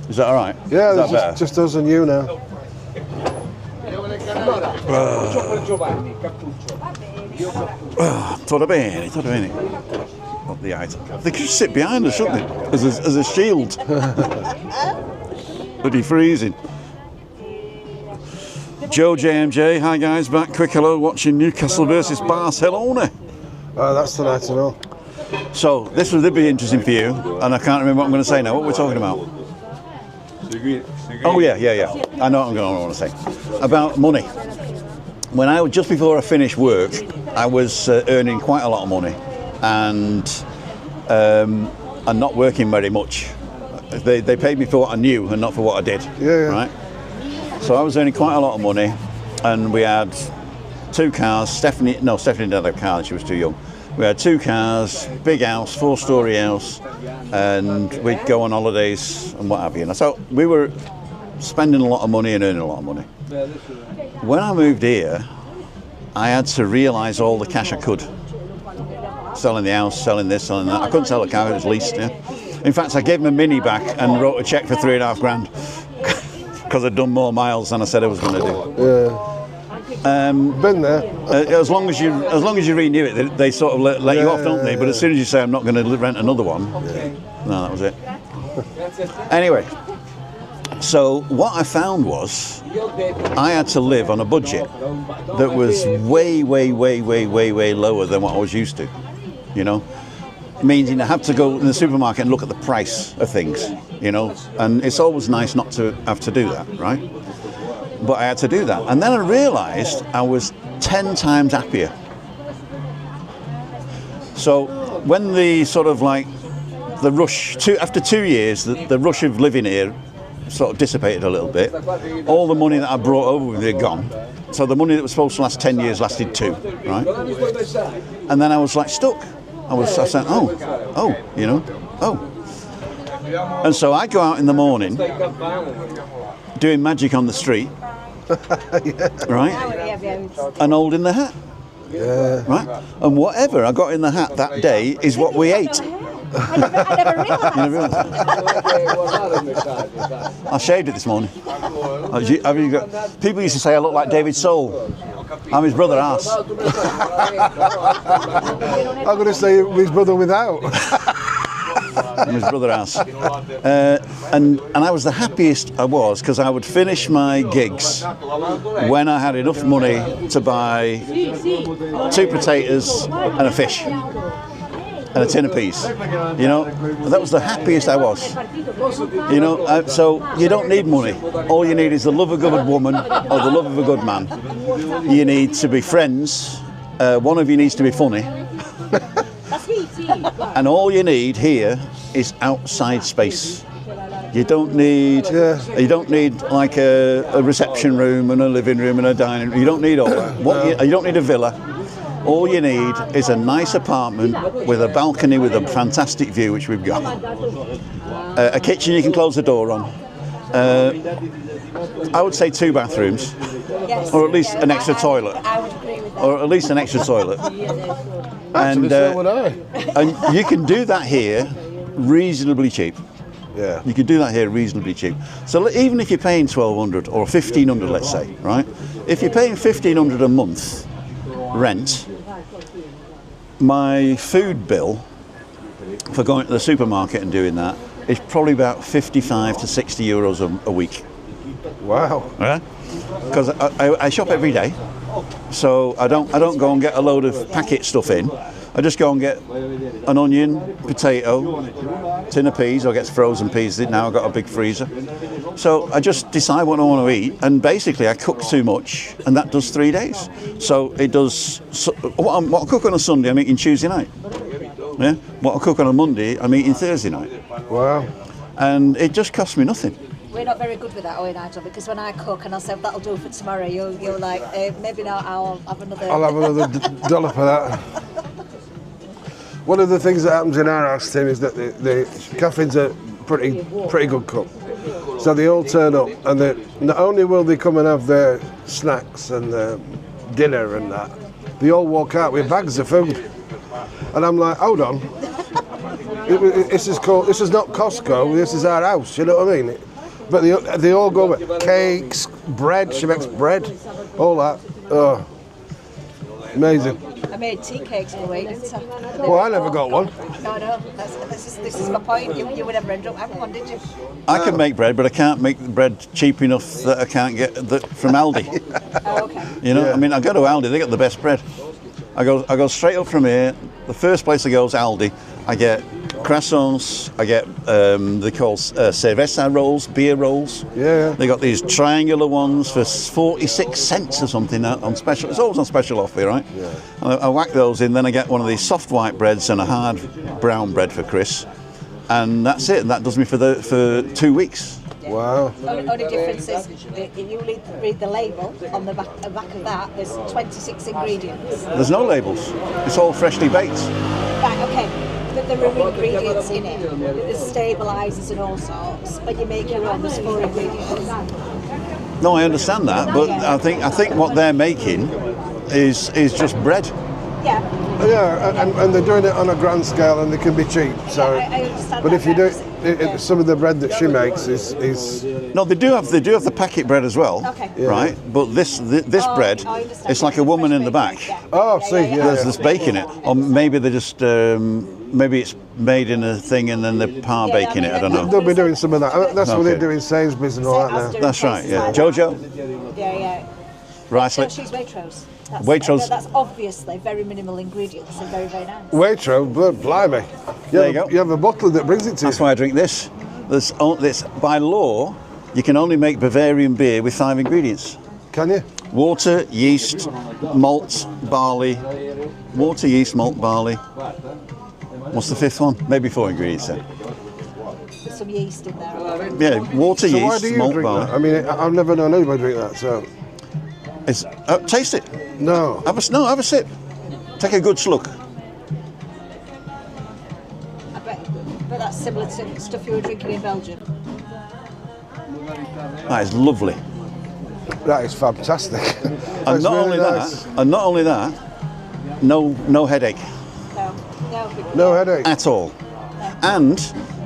Is that all right? Yeah, Is that there's better? just us and you now. Tutto bene, tutto bene. Not the item. They could sit behind us, shouldn't they? As a shield. Bloody freezing. Joe JMJ, hi guys, back quick hello, watching Newcastle versus Barcelona. Oh, that's tonight to know. So this would be interesting for you, and I can't remember what I'm going to say now. What we're talking about? Oh yeah. I know what I'm going to want to say about money. When just before I finished work, I was earning quite a lot of money, and not working very much. They paid me for what I knew and not for what I did. Yeah. Right. So I was earning quite a lot of money, and we had 2 cars. Stephanie didn't have a car; she was too young. We had 2 cars, big house, 4-story house, and we'd go on holidays and what have you. And so we were spending a lot of money and earning a lot of money. When I moved here, I had to realise all the cash I could. Selling the house, selling this, selling that. I couldn't sell the car; it was leased. Yeah. In fact, I gave him a Mini back and wrote a cheque for $3.5 grand because I'd done more miles than I said I was going to do. Yeah. Been there. As long as you renew it, they sort of let you off, don't they? But as soon as you say I'm not going to rent another one, no, that was it. Anyway, so what I found was I had to live on a budget that was way lower than what I was used to. You know, meaning I have to go in the supermarket and look at the price of things. You know, and it's always nice not to have to do that, right? But I had to do that, and then I realised I was 10 times happier. So when the sort of like the rush, after 2 years, the rush of living here sort of dissipated a little bit. All the money that I brought over with me had gone. So the money that was supposed to last 10 years lasted 2, right? And then I was like stuck. I said, you know. And so I go out in the morning doing magic on the street. Right? And holding the hat. Yeah. Right? And whatever I got in the hat that day is what we ate. I never realised. I shaved it this morning. People used to say I look like David Soul. I'm his brother Ass. I'm going to say his brother without. I'm his brother Ass. And I was the happiest I was because I would finish my gigs when I had enough money to buy 2 potatoes and a fish and a tin of peas. You know, that was the happiest I was. You know, so you don't need money. All you need is the love of a good woman or the love of a good man. You need to be friends. One of you needs to be funny. And all you need here is outside space. You don't need like a reception room and a living room and a dining room. You don't need all that. You don't need a villa. All you need is a nice apartment with a balcony with a fantastic view, which we've got. A kitchen you can close the door on. I would say 2 bathrooms, or at least an extra toilet. I would agree with that. Or at least an extra toilet. Actually, so would I. And you can do that here reasonably cheap. Yeah. You can do that here reasonably cheap. So even if you're paying $1,200 or $1,500, let's say, right? If you're paying $1,500 a month rent, my food bill for going to the supermarket and doing that is probably about 55 to 60 euros a week. Wow. Yeah? Because I shop every day, so I don't go and get a load of packet stuff in. I just go and get an onion, potato, tin of peas, or get frozen peas. Now I've got a big freezer. So I just decide what I want to eat, and basically I cook too much, and that does 3 days. So it does, what I cook on a Sunday, I'm eating Tuesday night. Yeah? What I cook on a Monday, I'm eating Thursday night. Wow. And it just costs me nothing. We're not very good with that, are we, Nigel? Because when I cook and I say that'll do for tomorrow, you're like, maybe not. I'll have another. I'll have another dollar for that. One of the things that happens in our house, Tim, is that the Catherine's a pretty good cook. So they all turn up, and not only will they come and have their snacks and their dinner and that, they all walk out with bags of food. And I'm like, hold on. This is not Costco, this is our house, you know what I mean? But they all go with cakes, bread, she makes bread, all that. Oh, amazing. I made tea cakes for week, didn't I? Well, I never got one. No, this is my point. You would never end up having one, did you? I can make bread, but I can't make the bread cheap enough that I can't get from Aldi. Oh, okay. You know, Yeah. I mean, I go to Aldi, they got the best bread. I go straight up from here. The first place I go is Aldi. I get croissants. I get they call cerveza rolls, beer rolls. Yeah. They got these triangular ones for 46 cents or something on special. It's always on special offer, right? Yeah. And I whack those in. Then I get one of these soft white breads and a hard brown bread for Chris, and that's it. And that does me for 2 weeks. Wow. Only difference is you read the label on the back of that. There's 26 ingredients. There's no labels. It's all freshly baked. Right, okay. But there are ingredients in it. There's stabilisers and all sorts. When you make your own, there's 4 ingredients. No, I understand that, but I think what they're making is just bread. Yeah. Yeah, and they're doing it on a grand scale, and they can be cheap. So, I understand but that, if you do, yeah. some of the bread that she makes is No, they do have the packet bread as well, Okay. right? But this bread, I understand. it's like a woman in the back. Yeah. Oh, see, yeah. There's bacon in it, or maybe they just maybe it's made in a thing and then they're par baking it. I don't know. They'll be doing some of that. That's what they're Okay. doing Sainsbury's and all that now. That's right. Yeah, Jojo, Yeah. rice. No, she's Waitrose. Waitrose. That's obviously very minimal ingredients and very, very nice. Waitrose, blimey. There you go. You have a bottle that brings it to That's you. why I drink this. This by law, you can only make Bavarian beer with 5 ingredients: Can you? water, yeast, malt, barley. Water, yeast, malt, barley. What's the 5th one? Maybe 4 ingredients then. With some yeast in there. Yeah, water, So yeast, why do you malt, drink barley. that? I mean, I've never known anybody drink that. So Taste it. no. Have a sip. Take a good slug. I bet that's similar to stuff you were drinking in Belgium. That is lovely. That is fantastic. And That's not really only nice. that, no headache No. No headache. at all. And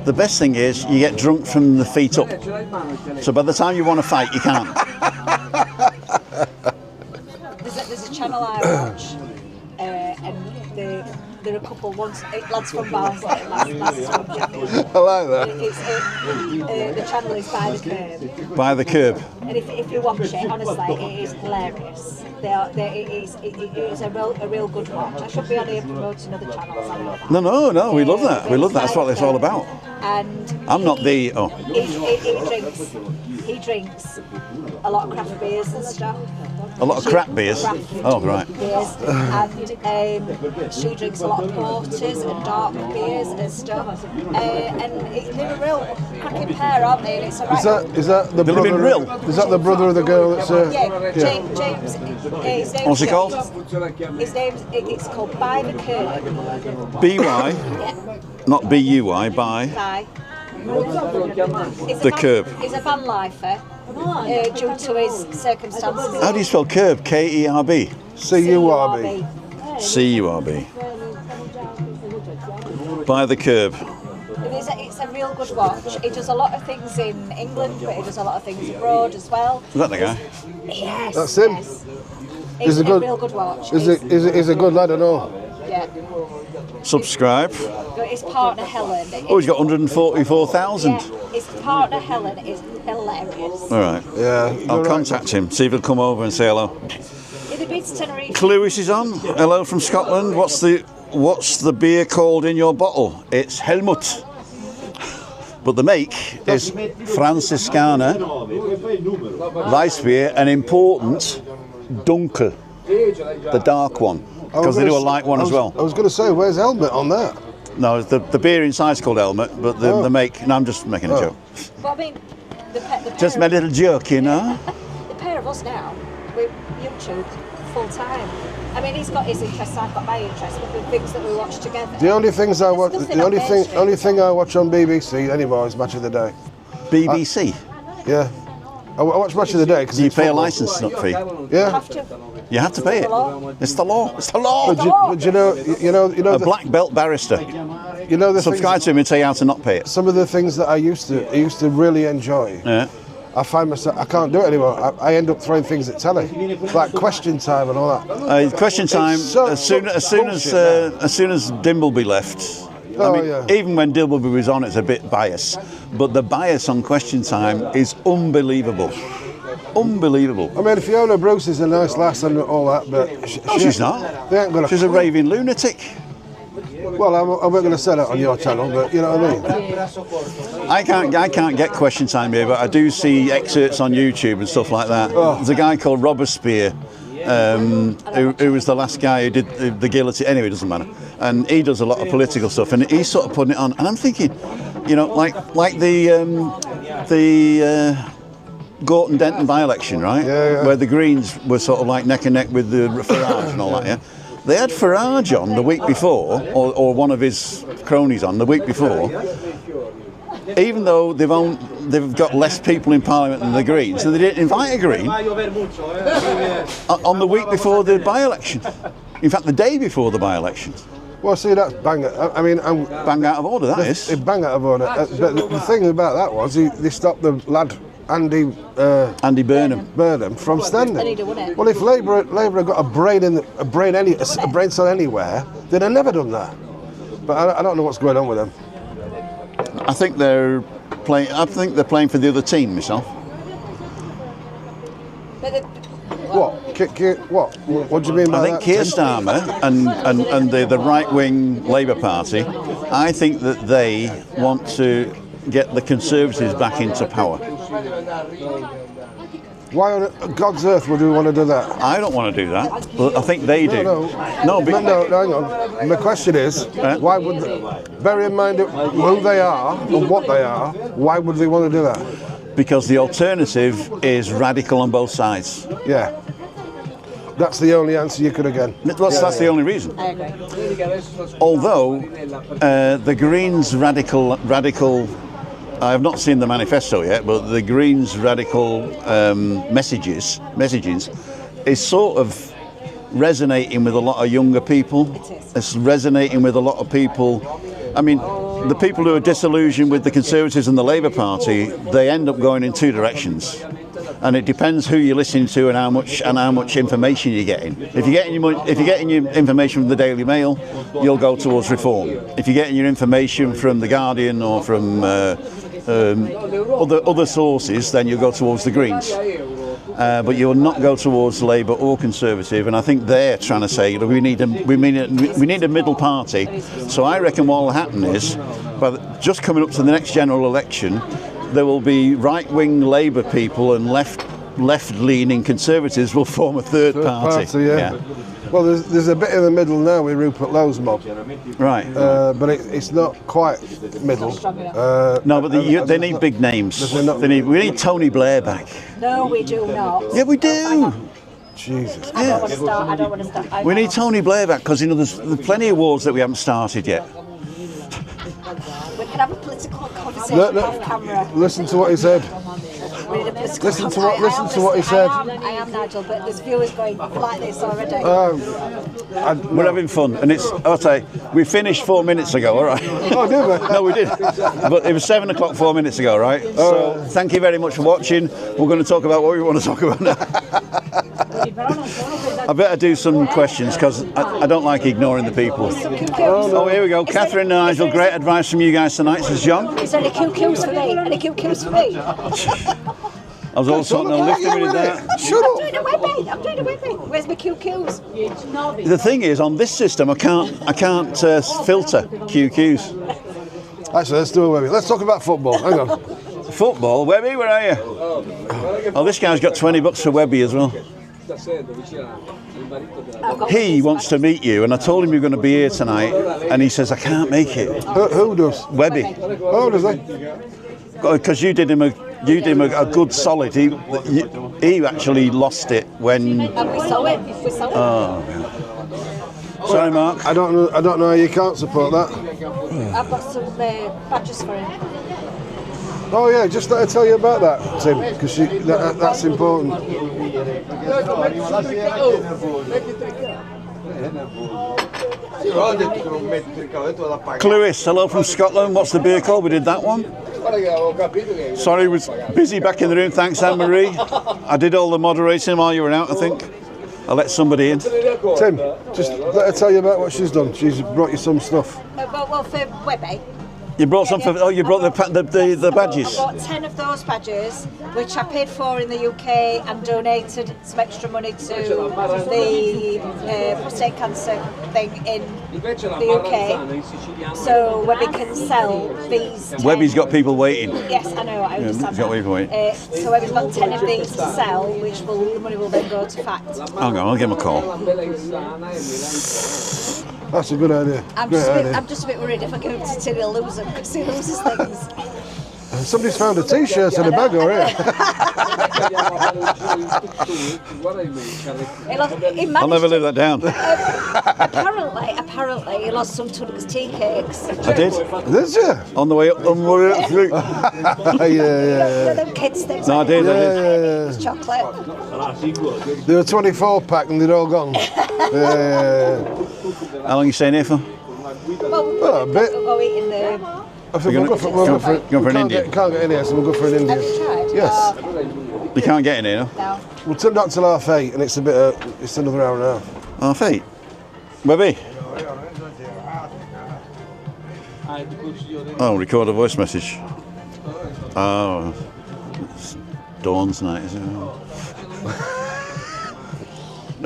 the best thing is you get drunk from the feet up. So by the time you want to fight, you can't. There's a channel I watch, and there are a couple lads from Barnsley, lads from Sheffield. I like that. The channel is By the Curb, By the curb. and if you watch it, honestly, it is hilarious. It is a real good watch. I should be on here promoting other channels. I know that. No, we love that. We love that. That's what it's all about. And I'm not he drinks a lot of craft beers and stuff. A lot of crap beers. Oh, right. Beers. And she drinks a lot of porters and dark beers and stuff. And they're a real cracking pair, aren't they? And it's a right. Is that the They live in brother? Rill. Is that the brother of the girl that's? James. His name's What's it James. called? His name's. It's called By the Curb. B-Y, Yeah. not B-U-Y, by By. the curb. He's a van lifer due to his circumstances. How do you spell curb? K-E-R-B. C-U-R-B. C-U-R-B. By the curb. It's a real good watch. He does a lot of things in England, but he does a lot of things abroad as well. Is that the guy? Yes. That's him? Yes. He's It's a good- real good watch. Is a good lad and all. Yeah. Subscribe. His partner Helen. Oh, he's got 144,000. Yeah, his partner Helen is hilarious. All right. Yeah. I'll contact him, see if he'll come over and say hello. If he beats Tenerife, Lewis is on. Hello from Scotland. What's the beer called in your bottle? It's Helmut. But the make is Franciscana, Weissbier, an important Dunkel, the dark one, because they do a light one as well. I was going to say, where's Helmet on that? No, the beer inside's called Helmut, but the make, and I'm just making a joke. but I mean, the pair Just my little joke, you know? the pair of us now, we YouTube full time. I mean, he's got his interests, I've got my interests, but the things that we watch together. The only things I watch, There's nothing on mainstream. only thing I watch on BBC anymore is Match of the Day. BBC. Yeah. I watched Match of the Day because Do you pay a licence fee? Yeah. Have to. You have to pay it. It's the law. It's the law. But you know A black belt barrister. you know the Subscribe to him and tell you how to not pay it. some of the things that I used to really enjoy. Yeah. I find myself I can't do it anymore. I end up throwing things at telly, like Question Time and all that. Question time. so As soon as Dimbleby left. Oh, I mean, yeah. even when Dimbleby was on, it's a bit biased. But the bias on Question Time is unbelievable. Unbelievable. I mean, Fiona Bruce is a nice lass and all that, but She's not. They ain't gonna. She's a raving lunatic. Well, I'm not going to say that on your channel, but you know what I mean. I can't get Question Time here, but I do see excerpts on YouTube and stuff like that. Oh. There's a guy called Robespierre, who was the last guy who did the guillotine. Anyway, it doesn't matter. And he does a lot of political stuff, and he's sort of putting it on. And I'm thinking, you know, like the Gorton Denton by-election, right? Yeah. Where the Greens were sort of like neck and neck with the Farage and all that. Yeah. They had Farage on the week before, or one of his cronies on the week before. Even though they've got less people in Parliament than the Greens, so they didn't invite a Green on the week before the by-election. In fact, the day before the by-election. Well, see, that's bang. I mean, Bang out of order, that is. It's bang out of order. But the thing about that was they stopped the lad Andy Burnham from standing. And he'd have won it. Well, if Labour had got a brain cell anywhere, they'd have never done that. But I don't know what's going on with them. I think they're playing. I think they're playing for the other team, myself. But What? What do you mean by I think that? Keir Starmer and the right-wing Labour Party, I think that they want to get the Conservatives back into power. Why on God's earth would we want to do that? I don't want to do that, but I think they do. No, hang on. My question is, why would bear in mind who they are and what they are, why would they want to do that? Because the alternative is radical on both sides. Yeah. That's the only answer you could have given. That's the only reason. I agree. Although the Greens radical, I have not seen the manifesto yet, but the Greens radical messages is sort of resonating with a lot of younger people. It's resonating with a lot of people. I mean, the people who are disillusioned with the Conservatives and the Labour Party, they end up going in two directions. And it depends who you're listening to and how much information you're getting. If you're getting your information from the Daily Mail, you'll go towards Reform. If you're getting your information from the Guardian or from other sources, then you'll go towards the Greens. But you'll not go towards Labour or Conservative, and I think they're trying to say we need a middle party. So I reckon what will happen is, just coming up to the next general election, there will be right-wing Labour people and left-leaning Conservatives will form a third party. Yeah. Well, there's a bit in the middle now with Rupert Lowe's mob. Right. But it's not quite middle. No, but they need big names. We need Tony Blair back. No, we do not. Yeah, we do. Jesus. I don't want to start. We need Tony Blair back because there's plenty of wars that we haven't started yet. We can have a political conversation off camera. Listen to what he said. Listen to what he said. I am Nigel, but there's viewers going like this already. We're having fun, and I'll say, we finished 4 minutes ago, all right? Oh, did we? No, we did. But it was 7 o'clock 4 minutes ago, right? So thank you very much for watching. We're going to talk about what we want to talk about now. I better do some questions because I don't like ignoring the people. Oh, here we go. Cath and Nigel, great advice from you guys tonight, says John. Is there any QQs for me? Any QQs for me? I was also going to lift him in there. Shut I'm doing a whippy. Where's my QQs? The thing is, on this system, I can't filter QQs. Actually, let's do a Webby. Let's talk about football. Hang on. Football, Webby, where are you? Oh, this guy's got $20 for Webby as well. He wants to meet you, and I told him you're going to be here tonight, and he says I can't make it. Who does? Webby, Oh, does he? because you did him a good solid. He actually lost it when. And we saw it. We saw it. Oh, sorry, Mark. I don't know how you can't support that. I've got some badges for him. Oh yeah, just let her tell you about that, Tim, because that's important. Cluis, hello from Scotland. What's the beer called? We did that one. Sorry, was busy back in the room. Thanks, Anne-Marie. I did all the moderating while you were out, I think. I'll let somebody in. Tim, just let her tell you about what she's done. She's brought you some stuff. Well, for Webby. You brought some for, oh, you brought the badges. I bought 10 of those badges, which I paid for in the UK and donated some extra money to the prostate cancer thing in the UK. So Webby can sell these 10. Webby's got people waiting. Yes, I know, I understand. He's got people waiting. So Webby's got 10 of these to sell, which the money will then go to FACT. Hang on, I'll give him a call. That's a good idea. I'm just a bit worried if I give him to Tilly, he'll lose them because he loses things. Somebody's found a T-shirt in a bag over here. I'll never live that down. Apparently, he lost some Tunnels tea cakes. I did. Did you? On the way up through. Yeah. Them kids things. No, I did. It's chocolate. They were 24 pack and they're all gone. Yeah. How long are you staying here for? Well, a bit. We'll go eat in the... I think we'll go for an Indian? Can't get in here, so we'll go for an Indian. Have you tried? Yes. You can't get in here, no? No. We'll turn not till 8:30, and it's a bit. It's another hour and a half. Half 8. Webby? Oh, record a voice message. Oh, it's Dawn's night, is it?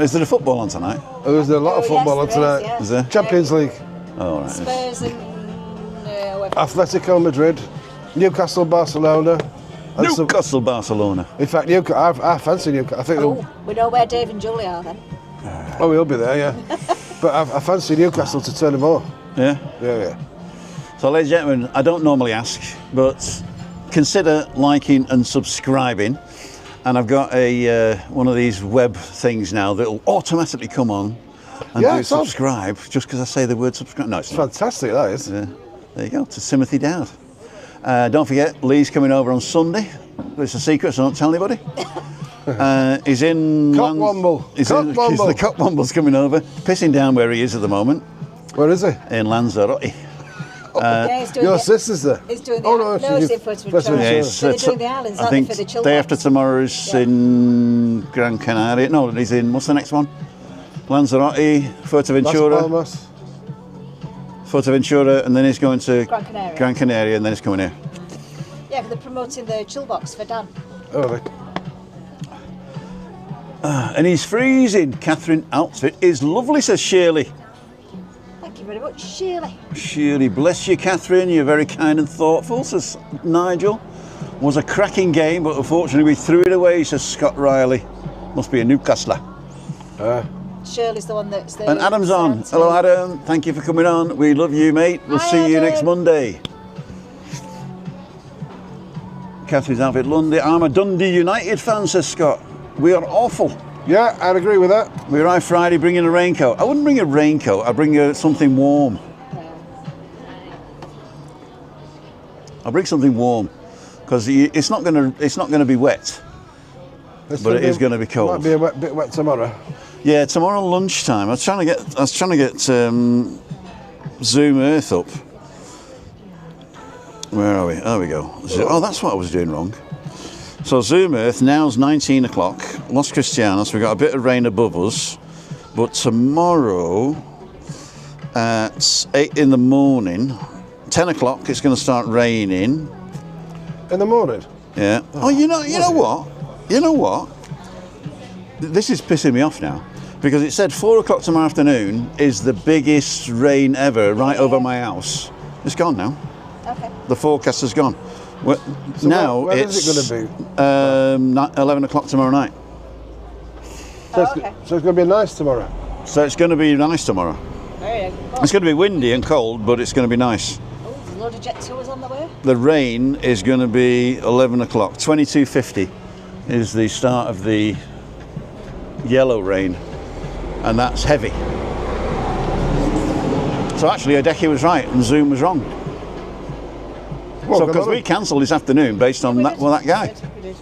Is there a football on tonight? There's a lot of football on tonight. Yes. Is there? Champions League. Oh, right. Spurs and... Atletico Madrid, Newcastle, Barcelona. and some- Newcastle, Barcelona. In fact, Newcastle. I fancy Newcastle. I think. Oh, we know where Dave and Julie are then. Oh, he'll be there, yeah. But I fancy Newcastle to turn them on. Yeah? Yeah. So, ladies and gentlemen, I don't normally ask, but consider liking and subscribing. And I've got a one of these web things now that'll automatically come on and Yeah, do it's on. subscribe just because I say the word subscribe. No, it's not. Fantastic, that is. There you go, to Timothy Dowd. Don't forget, Lee's coming over on Sunday. It's a secret, so don't tell anybody. He's in... Cockwomble. The Cockwomble's coming over, pissing down where he is at the moment, Where is he? in Lanzarote. Yeah, he's doing Your the- sister's there. He's doing the Oh, no, no, he's she's- in Fuerteventura. Fuerteventura. Yeah, So they're doing the islands, I aren't think they, for the day children? after tomorrow is Yeah. in Gran Canaria. No, he's in, what's the next one? Lanzarote, Fuerteventura, Las Fuerteventura, and then he's going to Gran Canaria. Gran Canaria, and then he's coming here. Yeah, they're promoting the chill box for Dan. Palmas. Oh, And he's freezing. Catherine outfit is lovely, says Shirley. Thank you very much, Shirley. Shirley, bless you, Catherine. You're very kind and thoughtful, says Nigel. Was a cracking game, but unfortunately we threw it away, says Scott Riley. Must be a Newcastler. Shirley's the one that's the... And Adam's on. Hello, Adam. Thank you for coming on. We love you, mate. We'll Hi, see you Adam. next Monday. Catherine's outfit, Lundy. I'm a Dundee United fan, says Scott. We are awful. Yeah, I'd agree with that. We arrived Friday bringing a raincoat. I wouldn't bring a raincoat. I'd bring something warm. I'll bring something warm because it's not going to be wet, but it is going to be cold. Might be a bit wet tomorrow. Yeah, tomorrow lunchtime. I was trying to get Zoom Earth up. Where are we? There we go. Oh, that's what I was doing wrong. So Zoom Earth, now's 19 o'clock. Los Cristianos, we've got a bit of rain above us. But tomorrow at 8 in the morning, 10 o'clock, it's going to start raining. In the morning? Yeah. Oh, you know what? You know what? This is pissing me off now. Because it said 4 o'clock tomorrow afternoon is the biggest rain ever right over my house. It's gone now. Okay. The forecast has gone. Well, So now where it's is it going to be? 11 o'clock tomorrow night. So, okay. so it's going to be nice tomorrow. So it's going to be nice tomorrow. Very good. It's going to be windy and cold, but it's going to be nice. Oh, there's a load of jet tours on the way. The rain is going to be 11 o'clock. 22:50 is the start of the yellow rain, and that's heavy. So actually, Odeki was right and Zoom was wrong. Well, So good because on we him. cancelled this afternoon based on that guy. We did.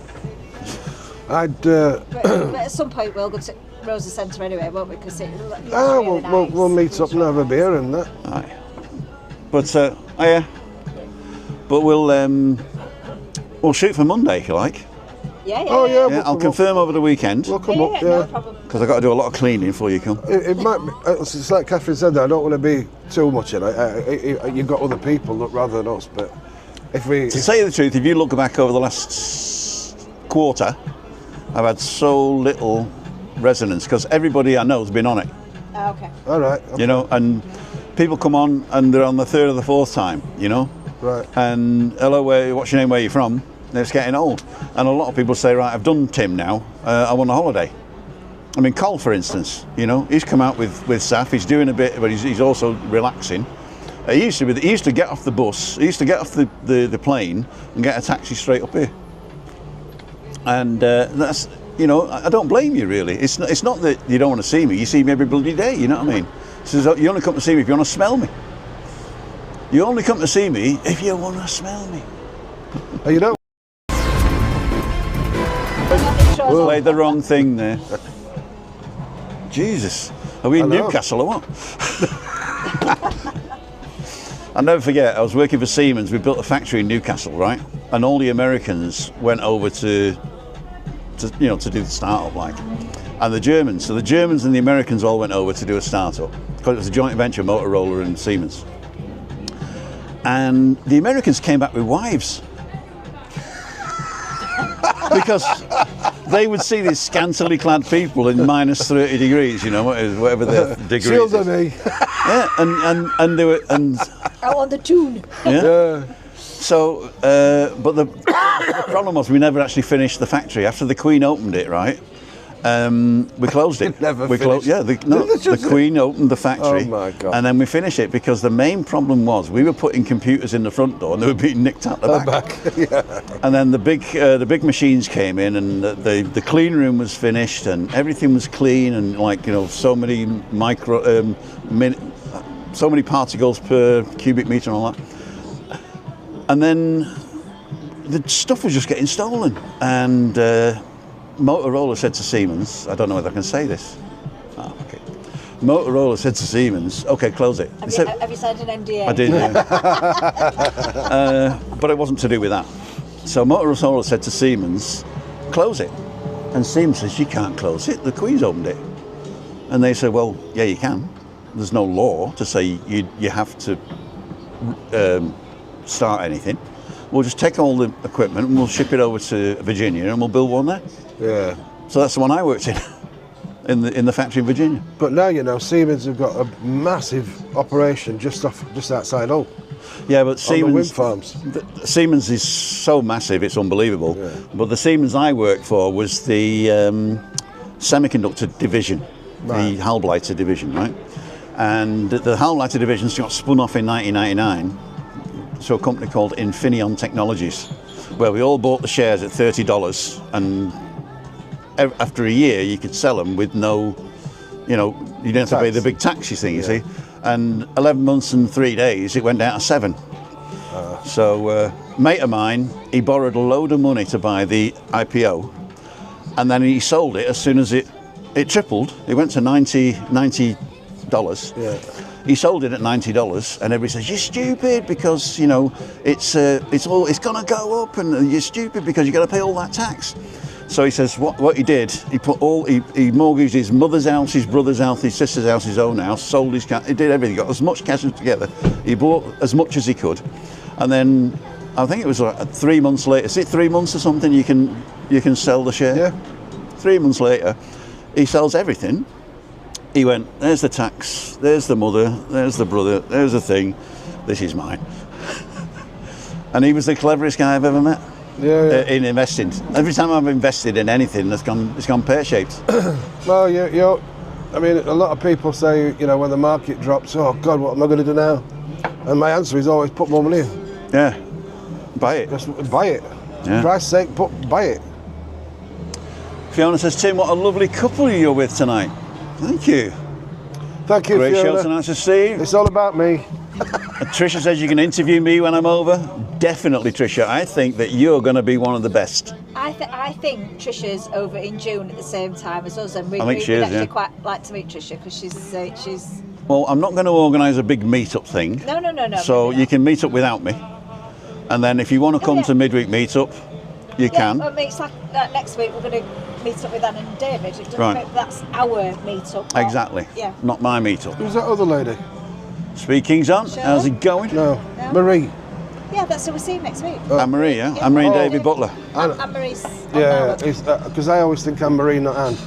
I'd. But at some point we'll go to Rosa Centre anyway, won't we? Because it's really we'll nice. meet up and have a beer and that. Aye. But yeah. But we'll shoot for Monday if you like. Yeah. Oh yeah, Yeah, I'll confirm over the weekend We'll come Yeah, up. no Yeah. problem. because I've got to do a lot of cleaning before you come. It might be, it's like Catherine said, I don't want to be too much in it. You've got other people rather than us, but if we... To tell you the truth, if you look back over the last quarter, I've had so little resonance because everybody I know has been on it, Oh, okay. All right. you know, and people come on and they're on the third or the fourth time, you know, Right. and hello, what's your name, where are you from? And it's getting old. And a lot of people say, right, I've done Tim now, I want a holiday. I mean, Cole, for instance, you know, he's come out with Saf, he's doing a bit, but he's also relaxing. He used to get off the bus, he used to get off the plane and get a taxi straight up here. And that's, you know, I don't blame you really. It's not that you don't want to see me, you see me every bloody day, you know what I mean? So you only come to see me if you want to smell me. You only come to see me if you want to smell me. Oh, you know. Played the wrong thing there. Jesus, are we in I know. Newcastle or what? I'll never forget, I was working for Siemens, we built a factory in Newcastle, right? And all the Americans went over to do the startup, like. And the Germans and the Americans all went over to do a startup, because it was a joint venture, Motorola and Siemens. And the Americans came back with wives. Because they would see these scantily clad people in minus 30 degrees, you know, whatever the degree Shield is. on me. Yeah, and they were, and Out on the tune. yeah. So, but the problem was we never actually finished the factory. After the Queen opened it, right? We closed it. Never we finished. Yeah, the Queen opened the factory. Oh my God. And then we finished it because the main problem was we were putting computers in the front door and they were being nicked out the back. Yeah. And then the big machines came in and the clean room was finished and everything was clean and like, you know, so many so many particles per cubic meter and all that. And then the stuff was just getting stolen. And Motorola said to Siemens, I don't know whether I can say this. Oh, okay. Motorola said to Siemens, okay, close it. Have you signed an NDA? I did, yeah. But it wasn't to do with that. So Motorola said to Siemens, close it. And Siemens says, you can't close it, the Queen's opened it. And they said, well, yeah, you can. There's no law to say you have to start anything. We'll just take all the equipment and we'll ship it over to Virginia and we'll build one there. Yeah. So that's the one I worked in the factory in Virginia. But now, you know, Siemens have got a massive operation just outside Hull. Yeah, but On the wind Siemens, farms. Siemens is so massive, it's unbelievable. Yeah. But the Siemens I worked for was the semiconductor division, Right. the Halbleiter division, right? And the Halbleiter division got spun off in 1999 to a company called Infineon Technologies, where we all bought the shares at $30, and after a year you could sell them with no, you know, you didn't have to pay Tax. the big taxi thing, you see. And 11 months and 3 days it went down to 7. So a mate of mine, he borrowed a load of money to buy the IPO, and then he sold it as soon as it tripled. It went to $90. Yeah. He sold it at $90, and everybody says, "You're stupid because you know it's gonna go up, and you're stupid because you got to pay all that tax." So he says, what he did, he mortgaged his mother's house, his brother's house, his sister's house, his own house, sold his cash, he did everything, got as much cash together. He bought as much as he could, and then I think it was like 3 months later. Is it 3 months or something? You can sell the share. Yeah. 3 months later, he sells everything. He went, there's the tax, there's the mother, there's the brother, there's the thing, this is mine. And he was the cleverest guy I've ever met in investing. Every time I've invested in anything, it's gone pear-shaped. Well, I mean, a lot of people say, you know, when the market drops, oh God, what am I going to do now? And my answer is always put more money in. Yeah, buy it. Just buy it. Yeah. For Christ's sake, buy it. Fiona says, Tim, what a lovely couple you're with tonight. Thank you. Thank you, Great Fiona. show tonight to see. It's all about me. Trisha says you can interview me when I'm over. Definitely, Trisha. I think that you're going to be one of the best. I think Trisha's over in June at the same time as us, and I think she is, actually yeah. quite like to meet Trisha because she's. Well, I'm not going to organise a big meet-up thing. No. So you can meet up without me. And then if you want to come to midweek meet-up, you can. I mean, it's like next week we're going to meet up with Anne and David. Right. That's our meet-up. Exactly. Yeah. Not my meet-up. Who's that other lady? Speaking's on. Sure. How's it going? No. No. Marie. Yeah, that's who we're seeing next week. Anne-Marie, yeah? Anne-Marie and David Butler. Anne-Marie's on Yeah, now. because I always think I'm Marie, not Anne.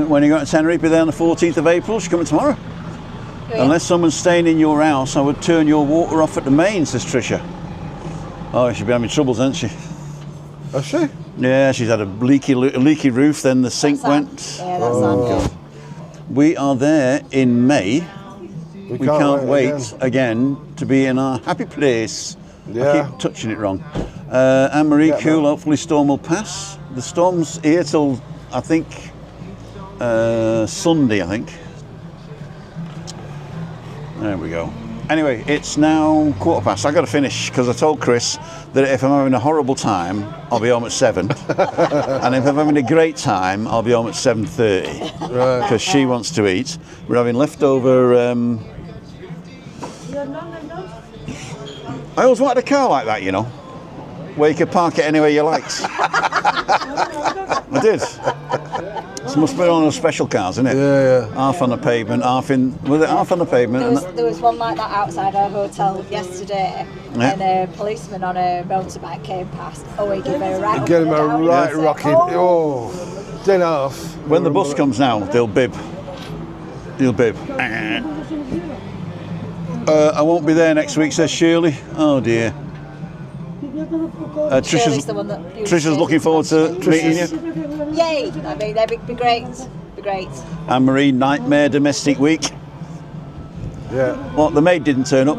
When you go to Tenerife there on the 14th of April, she's coming tomorrow. Yeah. Unless someone's staying in your house, I would turn your water off at the main, says Trisha. Oh, she'll be having troubles, hasn't she? Has she? Yeah, she's had a leaky roof, then the sink went. Yeah, that's Anne. We are there in May. We can't wait again. again to be in our happy place. Yeah. I keep touching it wrong. Anne-Marie, Yeah, cool, man. hopefully storm will pass. The storm's here till, I think, Sunday, I think. There we go. Anyway, it's now 1:15. I've got to finish because I told Chris that if I'm having a horrible time, I'll be home at 7. And if I'm having a great time, I'll be home at 7:30. Right. Because she wants to eat. We're having leftover. I always wanted a car like that, you know, where you could park it anywhere you liked. I did. It must be one of those special cars, isn't it? Yeah. Half on the pavement, half in. Was it half on the pavement? There was one like that outside our hotel yesterday, Yeah. and a policeman on a motorbike came past. Oh, he gave her a right. Get him up a and down. right He said, rocking. Oh, din off. When the bus comes now, they'll bib. He'll bib. I won't be there next week, says Shirley. Oh dear. Shirley's the one that Trisha's looking forward to meeting you. Yay! I mean, they'd be great. Be great. Anne-Marie, nightmare domestic week. Yeah. Well, the maid didn't turn up.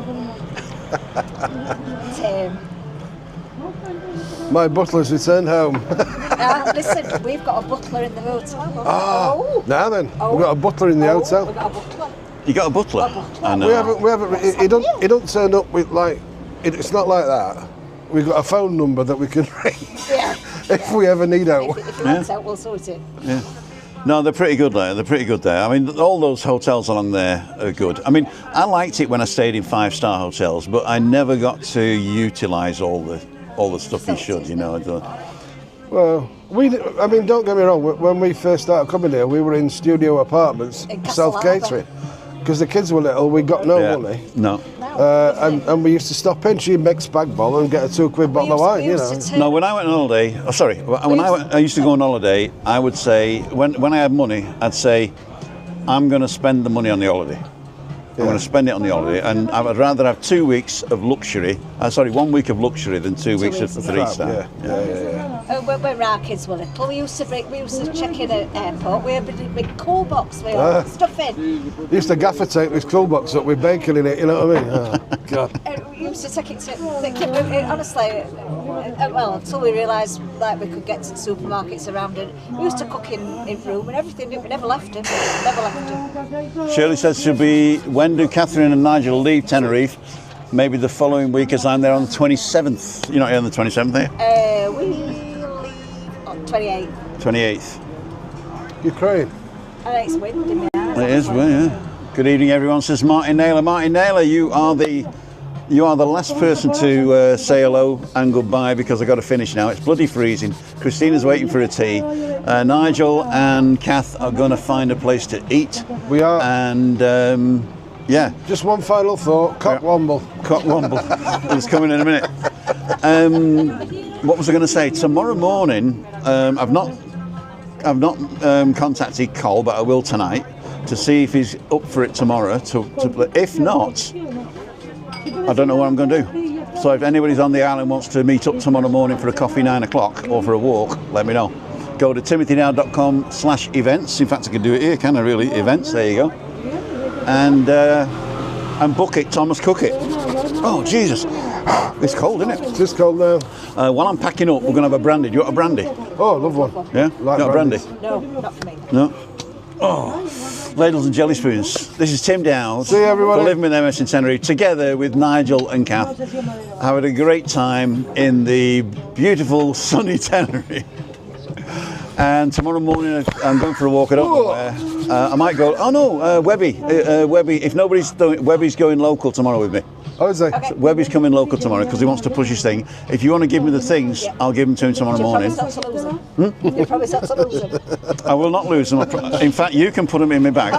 Tim. My butler's returned home. Listen, we've got a butler in the hotel. Now then, we've got a butler in the hotel. We've got a butler. You got a butler? I know. We haven't. He don't turn up with like. It's not like that. We've got a phone number that we can ring Yeah. if we ever need help. If you want out, we'll sort it. Yeah. No, they're pretty good there. They're pretty good there. I mean, all those hotels along there are good. I mean, I liked it when I stayed in 5-star hotels, but I never got to utilise all the stuff you should, you know. Well, I mean, don't get me wrong. When we first started coming here, we were in studio apartments, In Castle self-catering. Because the kids were little, we got no money. No. And we used to stop in. She'd make spag bol and get a £2 bottle of wine, you know. No, when I went on holiday, I used to go on holiday, I would say, when I had money, I'd say, I'm going to spend the money on the holiday. I'm going to spend it on the holiday, and I would rather have 2 weeks of luxury, 1 week of luxury than 2 weeks of 3-star. When our kids were little, we used to check in at airport. We had a big cool box with all the stuff in. Used to gaffer tape this cool box up with bacon in it, you know what I mean? Oh, God. We used to take it to, honestly, well, until we realised that we could get to the supermarkets around it. We used to cook in room and everything. We never left it. Never left it. Shirley says she'll be, when do Catherine and Nigel leave Tenerife? Maybe the following week, as I'm there on the 27th. You're not here on the 27th, are you? We leave on 28th. 28th. Ukraine. And it's windy, man. It is, well, yeah. Good evening, everyone, says Martin Naylor. Martin Naylor, you are the last person to say hello and goodbye because I've got to finish now. It's bloody freezing. Christina's waiting for a tea. Nigel and Kath are going to find a place to eat. We are. And, yeah. Just one final thought. Cockwomble. Cockwomble. It's coming in a minute. What was I going to say? Tomorrow morning, I've not contacted Cole, but I will tonight to see if he's up for it tomorrow. If not, I don't know what I'm going to do. So if anybody's on the island and wants to meet up tomorrow morning for a coffee 9 o'clock or for a walk, let me know. Go to timothynow.com/events. In fact, I can do it here, can I really? Events, there you go. And book it, Thomas Cook it. Oh, Jesus. It's cold, isn't it? It's just cold now. While I'm packing up, we're going to have a brandy. Do you want a brandy? Oh, love one. Yeah? Like Got a brandy? No, not for me. No? Ladles and jelly spoons. This is Tim Dowd. See you, everybody. For Living with MS in Tenerife, together with Nigel and Kath. Having a great time in the beautiful sunny Tenerife. And tomorrow morning I'm going for a walk. I don't know where. I might go. Oh no, Webby. Webby. If nobody's doing, Webby's going local tomorrow with me. Oh, is he? Okay. Webby's coming local tomorrow because he wants to push his thing. If you want to give me the things, I'll give them to him tomorrow morning. You'll probably start to lose them. I will not lose them. In fact, you can put them in my bag.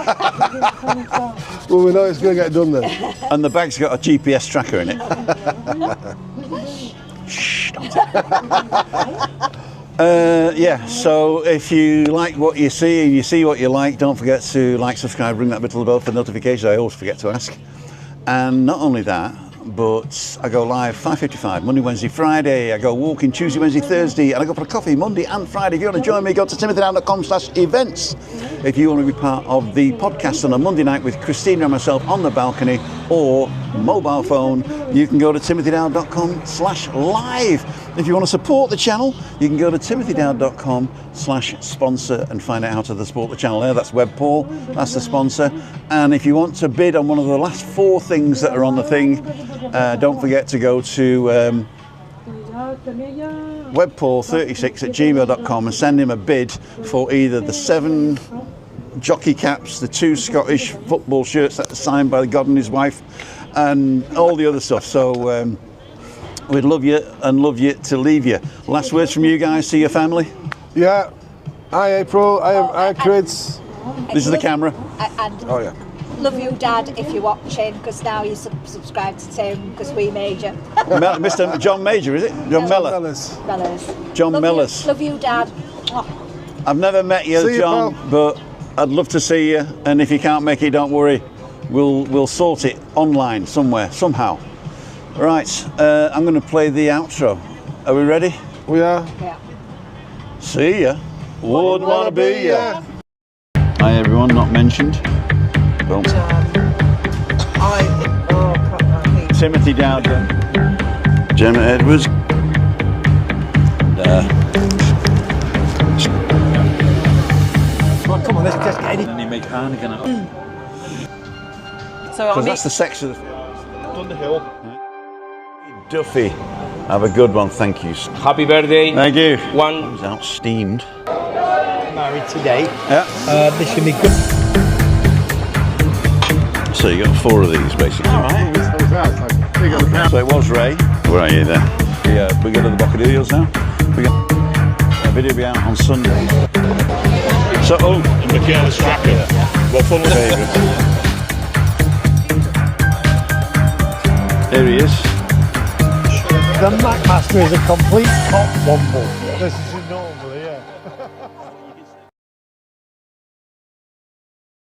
Well, we know it's going to get done then. And the bag's got a GPS tracker in it. Shh, don't tell. Yeah, so if you like what you see and you see what you like, don't forget to like, subscribe, ring that little bell for notifications. I always forget to ask. And not only that, but I go live 5:55 Monday, Wednesday, Friday. I go walking Tuesday, Wednesday, Thursday, and I go for a coffee Monday and Friday. If you want to join me, go to timothydown.com/events. If you want to be part of the podcast on a Monday night with Christina and myself on the balcony or mobile phone, you can go to timothydown.com/live. If you want to support the channel, you can go to timothydown.com/sponsor and find out how to support the channel there. That's Web Paul, that's the sponsor. And if you want to bid on one of the last 4 things that are on the thing, don't forget to go to webpaul36@gmail.com and send him a bid for either the 7 jockey caps, the 2 Scottish football shirts that are signed by God and his wife, and all the other stuff. So we'd love you and love you to leave you. Last words from you guys to your family. Yeah. Hi, April. Hi, Chris. This is the camera. And Oh, yeah. love you, Dad, if you're watching, because now you subscribe to Tim, because we made you. Mr. John Major, is it? John Mellor. Fellas. Mellors. John Love Mellors. you. Love you, Dad. Mwah. I've never met you, See you, John, pal. but I'd love to see you. And if you can't make it, don't worry. We'll sort it online somewhere, somehow. Right, I'm going to play the outro. Are we ready? We are. Yeah. See ya. Wouldn't want to be ya. Hi everyone, not mentioned. Boom. Timothy Dowd, Gemma Edwards. Come on, let's just get it. And you make Heineken out. So Because that's the section of Underhill. Duffy. Have a good one, thank you. Happy birthday. Thank you. One. He's out steamed. Married today. Yeah. This can be good. So you got 4 of these basically. Right. So it was Ray. Where are you there? Yeah, we go to the Bocadillos now. We got a video be out on Sunday. So Michaela's tracker. What fun was it? Here he is. The Macmaster is a complete cop womble. This is